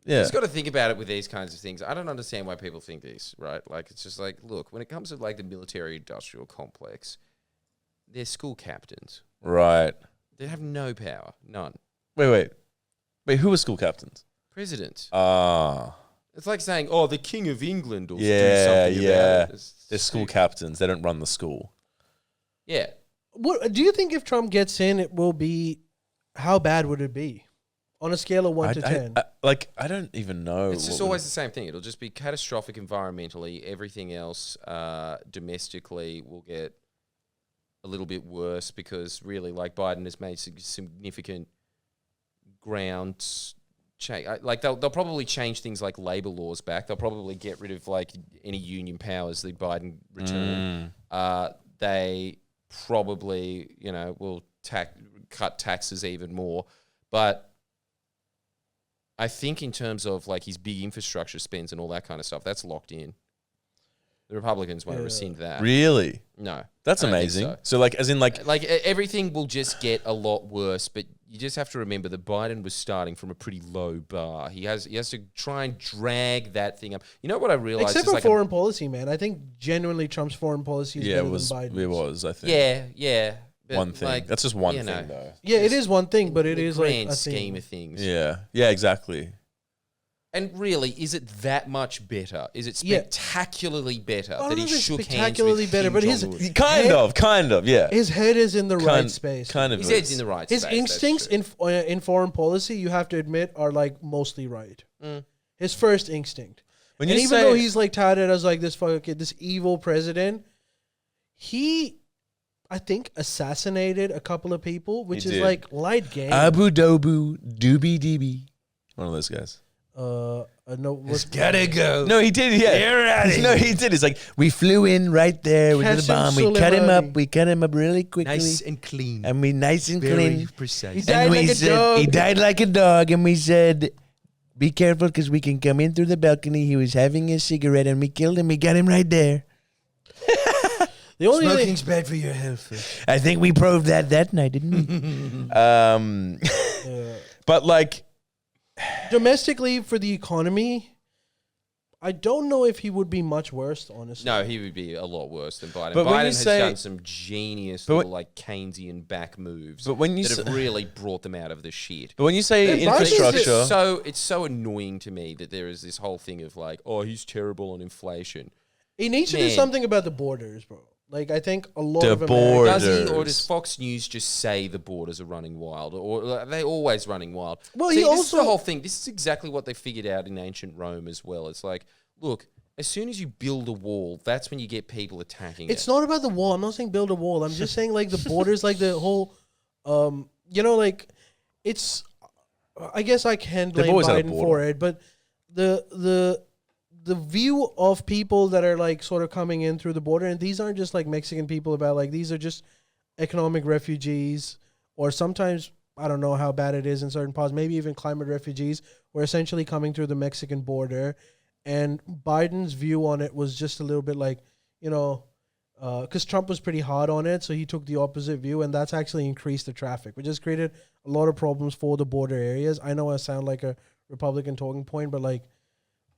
Yeah. You just got to think about it with these kinds of things. I don't understand why people think this, right? Like, it's just like, look, when it comes to like the military-industrial complex, they're school captains. Right. They have no power, none. Wait. Who are school captains? Presidents. Ah. It's like saying, oh, the King of England will do Yeah, something yeah. about it. They're school captains. They don't run the school. Yeah. What do you think if Trump gets in? It will be. How bad would it be? On a scale of 1 to 10. I don't even know. It's just always the same thing. It'll just be catastrophic environmentally. Everything else domestically will get a little bit worse because really, like, Biden has made significant ground change. Like, they'll probably change things like labor laws back. They'll probably get rid of, like, any union powers that Biden returned. They probably, will cut taxes even more. But I think in terms of like his big infrastructure spends and all that kind of stuff, that's locked in. The Republicans won't rescind that. Really? No. That's I don't think amazing. So like, as in like everything will just get a lot worse, but you just have to remember that Biden was starting from a pretty low bar. He has to try and drag that thing up. You know what I realized? Except is for like foreign policy, man. I think genuinely Trump's foreign policy is better than Biden's. It was, I think. yeah. But One thing. like, That's just one you thing, know, though. Yeah, it is one thing, but it the is like grand a scheme thing. of things. Yeah, exactly. And really, is it that much better? Is it spectacularally better I that don't he know if it's shook hands spectacularly with better, Kim but his Jong-un? Kind of, yeah. His head is in the right space. Kind of. His head's in the right His space. that's instincts true. in foreign policy, you have to admit, are like mostly right. His first instinct. When And you even say- though he's like touted as like this evil president, he, I think, assassinated a couple of people, which He is did. like light game. Abu Dobu Doobie Dee. One of those guys. No, what's Gotta go. No, he did. Yeah, no, he did. It's like we flew in right there with the Qasem bomb. We cut him up. Soleimani. We cut him up really quickly, Nice and clean. and we nice and Very clean. precise. He died And we like a said dog. he died like a dog, and we said, "Be careful, because we can come in through the balcony." He was having a cigarette, and we killed him. We got him right there. The only thing, bad for your health. I think we proved that night, didn't we? But like, domestically for the economy, I don't know if he would be much worse, honestly. No, he would be a lot worse than Biden. But when Biden you has say- done some genius But little like Keynesian back moves But when you that have say- really brought them out of the shit. but when you say Yeah, Biden's infrastructure, It's so annoying to me that there is this whole thing of like, oh, he's terrible on inflation. He needs to do Man. something about the borders, bro. Like, I think a lot The of border. Americans... Does he, or Borders. does Fox News just say the borders are running wild, or are they always running wild? Well, See, he this is also- the whole thing. This is exactly what they figured out in ancient Rome as well. It's like, look, as soon as you build a wall, that's when you get people attacking It's it. not about the wall. I'm not saying build a wall. I'm just saying, like, the borders, like, the whole... like, it's... I guess I can They've blame always had a Biden border. for it, but the view of people that are, like, sort of coming in through the border, and these aren't just, like, Mexican people about, like, these are just economic refugees, or sometimes, I don't know how bad it is in certain parts, maybe even climate refugees, were essentially coming through the Mexican border, and Biden's view on it was just a little bit like, because Trump was pretty hard on it, so he took the opposite view, and that's actually increased the traffic, which has created a lot of problems for the border areas. I know I sound like a Republican talking point, but, like,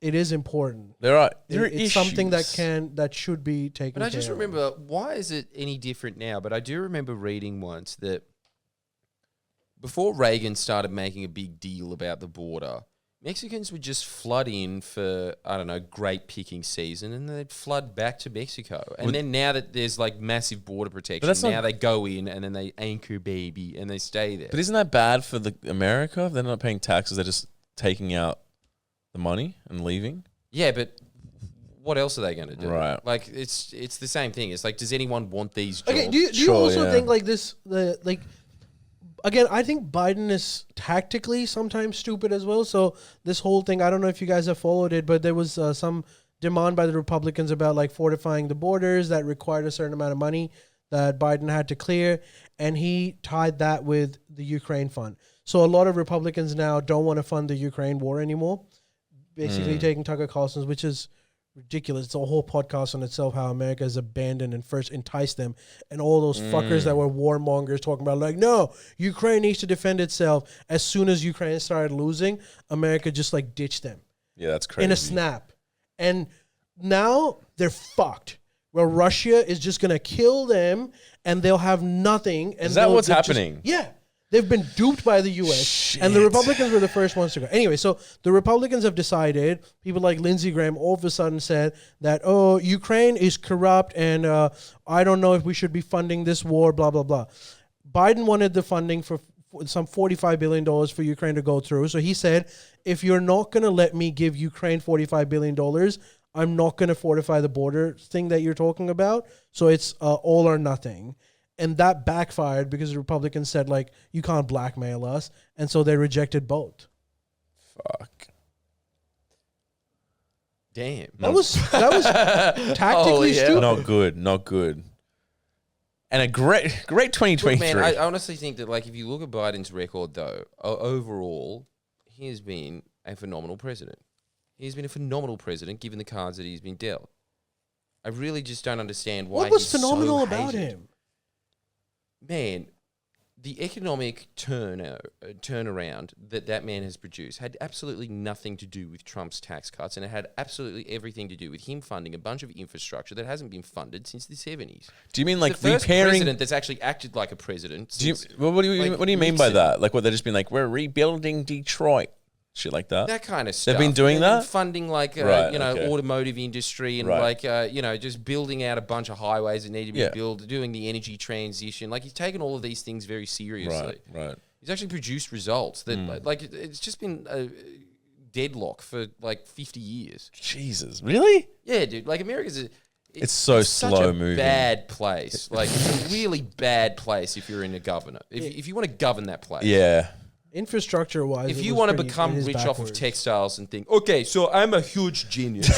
it is important. it's something issues. that should be taken But I care just of. remember, why is it any different now? But I do remember reading once that before Reagan started making a big deal about the border, Mexicans would just flood in for, I don't know, grape picking season, and they'd flood back to Mexico. And then now that there's like massive border protection, that's not- now they go in and then they anchor baby and they stay there. but isn't that bad for the America? They're not paying taxes. They're just taking out the money and leaving. Yeah, but what else are they going to do? Right. Like, it's the same thing. It's like, does anyone want these jobs? Okay, do you Sure, also yeah. think like this? Again, I think Biden is tactically sometimes stupid as well. So this whole thing, I don't know if you guys have followed it, but there was some demand by the Republicans about like fortifying the borders that required a certain amount of money that Biden had to clear, and he tied that with the Ukraine fund. So a lot of Republicans now don't want to fund the Ukraine war anymore. Basically taking Tucker Carlson's, which is ridiculous. It's a whole podcast on itself, how America has abandoned and first enticed them. And all those fuckers that were warmongers talking about, like, no, Ukraine needs to defend itself. As soon as Ukraine started losing, America just, like, ditched them Yeah, that's crazy. in a snap. And now they're fucked. Well, Russia is just going to kill them, and they'll have nothing. And Is that they'll- what's they'll just- happening? yeah. They've been duped by the U.S. And the Republicans were the first ones to go. Anyway, so the Republicans have decided, people like Lindsey Graham all of a sudden said that, oh, Ukraine is corrupt and I don't know if we should be funding this war, blah, blah, blah. Biden wanted the funding for some $45 billion for Ukraine to go through. So he said, if you're not going to let me give Ukraine $45 billion, I'm not going to fortify the border thing that you're talking about. So it's all or nothing. And that backfired because the Republicans said, like, you can't blackmail us. And so they rejected both. Fuck. Damn. That was tactically yeah. stupid. Not good. Not good. And a great 2023. Look, man, I honestly think that, like, if you look at Biden's record, though, overall, he has been a phenomenal president. He's been a phenomenal president, given the cards that he's been dealt. I really just don't understand why. What was he's phenomenal so about hated. him? Man, the economic turnaround that man has produced had absolutely nothing to do with Trump's tax cuts, and it had absolutely everything to do with him funding a bunch of infrastructure that hasn't been funded since the 70s. Do you mean like the first repairing? president that's actually acted like a president? Do you, since, what do you like, what do you mean by Nixon. that? Like what they're just being like, we're rebuilding Detroit. shit like that. That kind of stuff. They've been doing that? Funding like, Right, okay. automotive industry and Right. like, just building out a bunch of highways that need to be Yeah. built, doing the energy transition. Like he's taken all of these things very seriously. Right. He's actually produced results that like it's just been a deadlock for like 50 years. Jesus, really? Yeah, dude. Like America's It's so such slow a moving. bad place. Like it's a really bad place if you're in a governor. If you want to govern that place. Yeah. Infrastructure wise, If you want to become rich off of textiles and think, okay, so I'm a huge genius.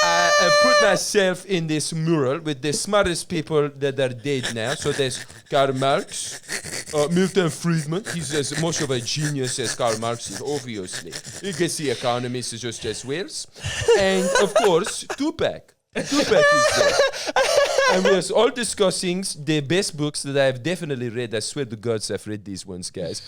I put myself in this mural with the smartest people that are dead now. So there's Karl Marx, Milton Friedman. He's as much of a genius as Karl Marx is, obviously. You can see economists just as well. And of course, Tupac. Tupac is there. And we are all discussing the best books that I have definitely read. I swear to God, I've read these ones, guys.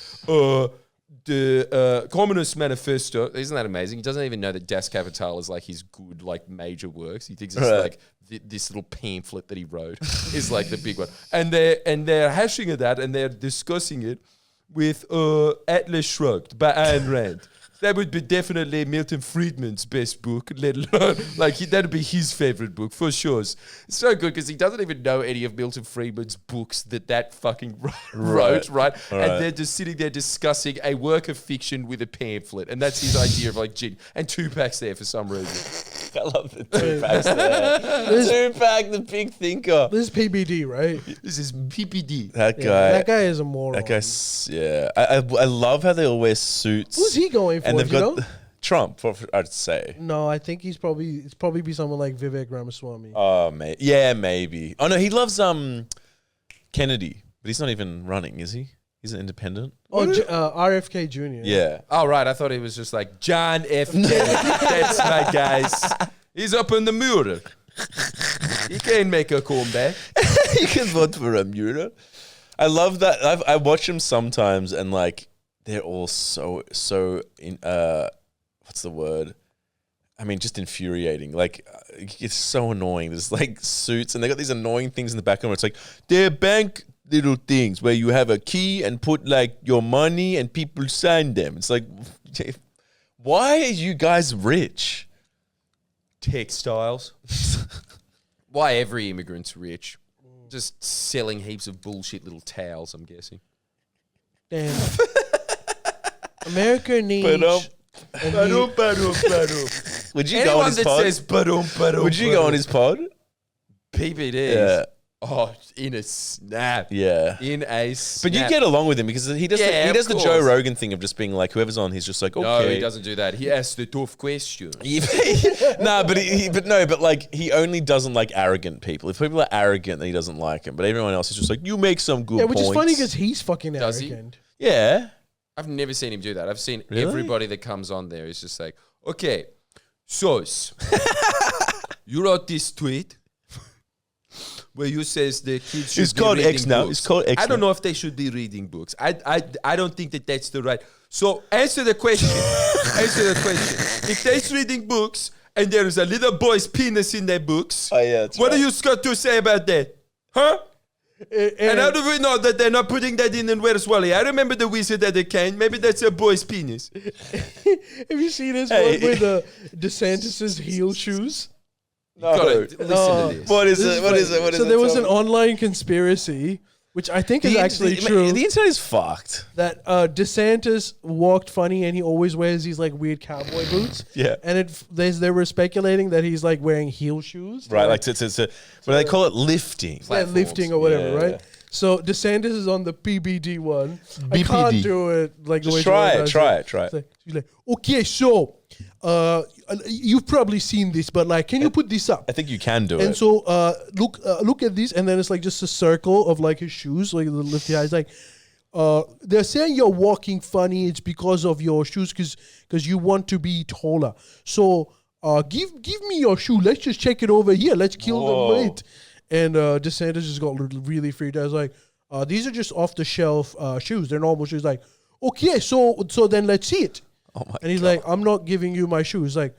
The Communist Manifesto. Isn't that amazing? He doesn't even know that Das Kapital is like his good, like major works. He thinks it's like this little pamphlet that he wrote is like the big one. And they're hashing at that and they're discussing it with Atlas Shrugged by Ayn Rand. That would be definitely Milton Friedman's best book, let alone, like, that'd be his favorite book, for sure. It's so good because he doesn't even know any of Milton Friedman's books that fucking wrote, right? And they're just sitting there discussing a work of fiction with a pamphlet, and that's his idea of, like, and Tupac's there for some reason. I love the Tupac's there. Tupac, the big thinker. This is PBD, right? This is PPD. That guy. That guy is a moron. That guy's, yeah. I love how they all wear suits. Who's he going for? And they've do you got know? Trump, I'd say. No, I think it's probably be someone like Vivek Ramaswamy. Oh, yeah, maybe. Oh no, he loves Kennedy, but he's not even running, is he? He's an independent. Oh, RFK Jr. Yeah. Oh, right. I thought he was just like, John F. Kennedy. That's my guys. He's up in the mural. He can't make a comeback. You can vote for a mural. I love that. I watch him sometimes, and like they're all so in what's the word? I mean, just infuriating. Like it's so annoying. There's like suits, and they got these annoying things in the background where it's like they're bank little things where you have a key and put like your money and people sign them. It's like, why are you guys rich? Textiles. Why every immigrant's rich? Just selling heaps of bullshit little towels, I'm guessing. Damn. America needs. Would you Anyone go on his that pod? says ba-dum, Would you go on his pod? PPDs. Yeah. Oh, in a snap. Yeah. In a snap. But you get along with him because he does Yeah, he does of the Joe course. Rogan thing of just being like, whoever's on, he's just like, okay. No, he doesn't do that. He asks the tough questions. but like he only doesn't like arrogant people. If people are arrogant, then he doesn't like them. But everyone else is just like, you make some good which points. is funny because he's fucking Does he? arrogant. Yeah. I've never seen him do that. I've seen Really? everybody that comes on there is just like, okay, so you wrote this tweet where you says the kids should It's be called reading X now. books. It's called X I don't now. know if they should be reading books. I don't think that that's the right. So answer the question. Answer the question. If they're reading books and there is a little boy's penis in their books, Oh, yeah, that's what right. are you got to say about that? Huh? And how do we know that they're not putting that in Where's Wally? I remember the wizard at the can. Maybe that's a boy's penis. Have you seen this Hey. one with DeSantis's heel shoes? Gotta listen to this. What is This it? What is it? What is so it? there was Tell an me. online conspiracy, which I think is actually true. The internet is fucked. That DeSantis walked funny and he always wears these like weird cowboy boots. Yeah. And they were speculating that he's like wearing heel shoes. Right, like to what do they call it? Lifting. Yeah, lifting or whatever, Yeah. right? So DeSantis is on the PBD one. I BPD. can't do it like the way Just try Joe it, does try it, try it. It's like- She's like, okay, so you've probably seen this, but like, can you put this up? I think you can do And it. so look at this, and then it's like just a circle of like his shoes, like the lifty eyes. Like they're saying you're walking funny. It's because of your shoes, because you want to be taller. So give me your shoe. Let's just check it over here. Let's kill Whoa. the weight. And DeSantis just got really freaked out. I was like, these are just off the shelf shoes. They're normal shoes. Like, okay, so then let's see it. Oh my And he's like, I'm not giving you my shoes. Like,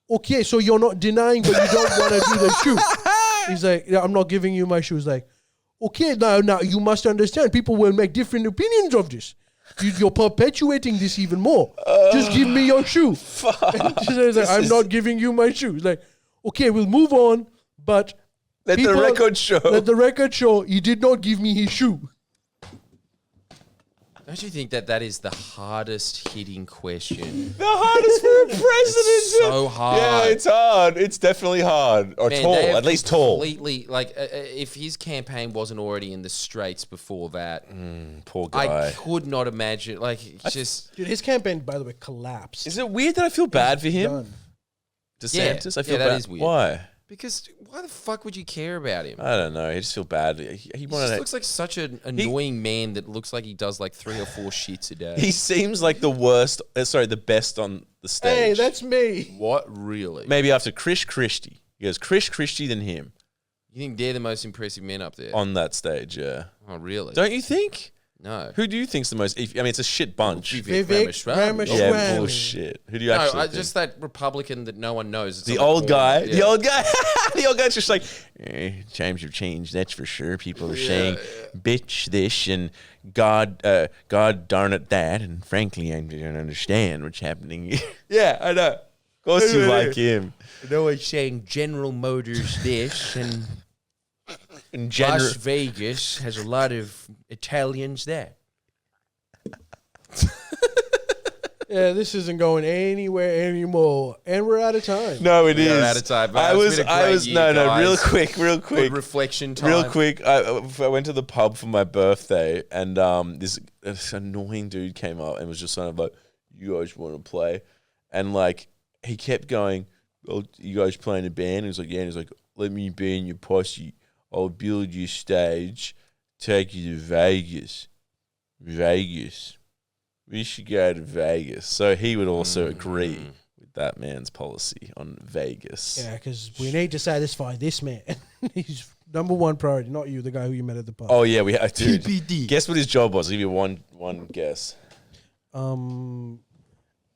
okay, so you're not denying, but you don't want to do the shoe. He's like, yeah, I'm not giving you my shoes. Like, okay, now you must understand. People will make different opinions of this. You're perpetuating this even more. Just give me your shoe. And she's like, I'm not giving you my shoe. Like, okay, we'll move on, but Let the record show he did not give me his shoe. Don't you think that is the hardest hitting question? The hardest for a president. It's so hard. Yeah, it's hard. It's definitely hard. Or Man, tall, they have at least tall. Completely, like, if his campaign wasn't already in the straits before that, Poor guy. I could not imagine. Like, it's just Dude, his campaign, by the way, collapsed. Is it weird that I feel bad for him? Done. DeSantis? Yeah. I feel Yeah, that bad. is weird. Why? because why the fuck would you care about him? I don't know. I just feel bad. He He wanted just to. looks like such an annoying man that looks like he does like 3 or 4 shits a day. He seems like the worst. The best on the stage. Hey, that's me. What, really? Maybe after Chris Christie. He goes Chris Christie, then him You think they're the most impressive men up there? on that stage. Yeah. Oh, really? Don't you think? No. Who do you think's the most? I mean, it's a shit bunch. Vivek Ramaswamy. Ramaswamy. Yeah, Ramaswamy. bullshit. Who do you No, actually think? just that Republican that no one knows. It's The on old corner. guy. Yeah. The old guy. The old guy's just like, times have changed, that's for sure. People are saying, bitch this and God darn it that. And frankly, I don't understand what's happening. Yeah, I know. Of course you like him. No one's saying General Motors this and And Las Vegas has a lot of Italians there. Yeah, this isn't going anywhere anymore, and we're out of time. No, it is. We're out of time, but I it's was, been a great year, no, guys. real quick. Good reflection time. Real quick, I went to the pub for my birthday, and this annoying dude came up and was just kind of like, "You guys want to play?" And like he kept going, "Oh, you guys playing a band?" And he was like, "Yeah." And he's like, "Let me be in your posse. I'll build you stage, take you to Vegas. Vegas. We should go to Vegas." So he would also agree with that man's policy on Vegas. Yeah, because we need to satisfy this man. He's number one priority, not you, the guy who you met at the pub. Oh yeah, we have to. TBD. Guess what his job was? I'll give you one guess.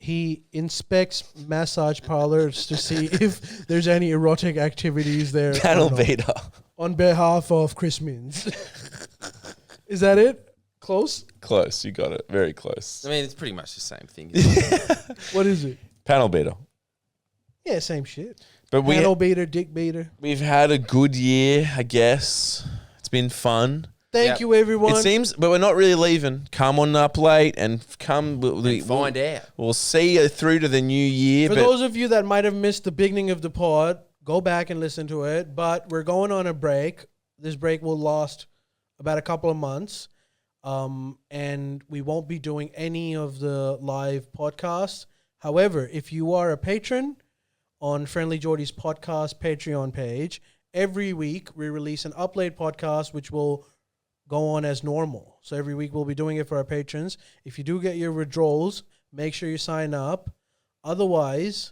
He inspects massage parlors to see if there's any erotic activities there. Panel or not. beta. On behalf of Chris Mins. Is that it? Close? Close, you got it. Very close. I mean, it's pretty much the same thing. isn't it? What is it? Panel beta. Yeah, same shit. But Panel beater, dick beater. we've had a good year, I guess. It's been fun. Thank Yep. you, everyone. It seems, but we're not really leaving. Come on up late and come. Find out. We'll see you through to the new year. For but those of you that might have missed the beginning of the pod, go back and listen to it. But we're going on a break. This break will last about a couple of months. And we won't be doing any of the live podcasts. However, if you are a patron on Friendlyjordies Podcast Patreon page, every week we release an upload podcast which will go on as normal. So every week we'll be doing it for our patrons. If you do get your withdrawals, make sure you sign up. Otherwise,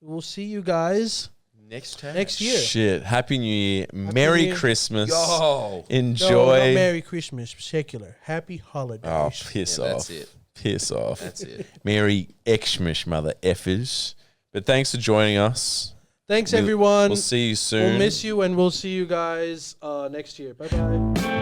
we'll see you guys Next time. next year. shit. Happy New Year. Merry Year. Christmas. Yo. No, Enjoy. not Merry Christmas, secular. Happy holidays. Oh, piss Yeah, off. that's it. Piss off. That's it. Merry Xmas, mother effers. But thanks for joining us. Thanks, everyone. We'll see you soon. We'll miss you, and we'll see you guys next year. Bye-bye.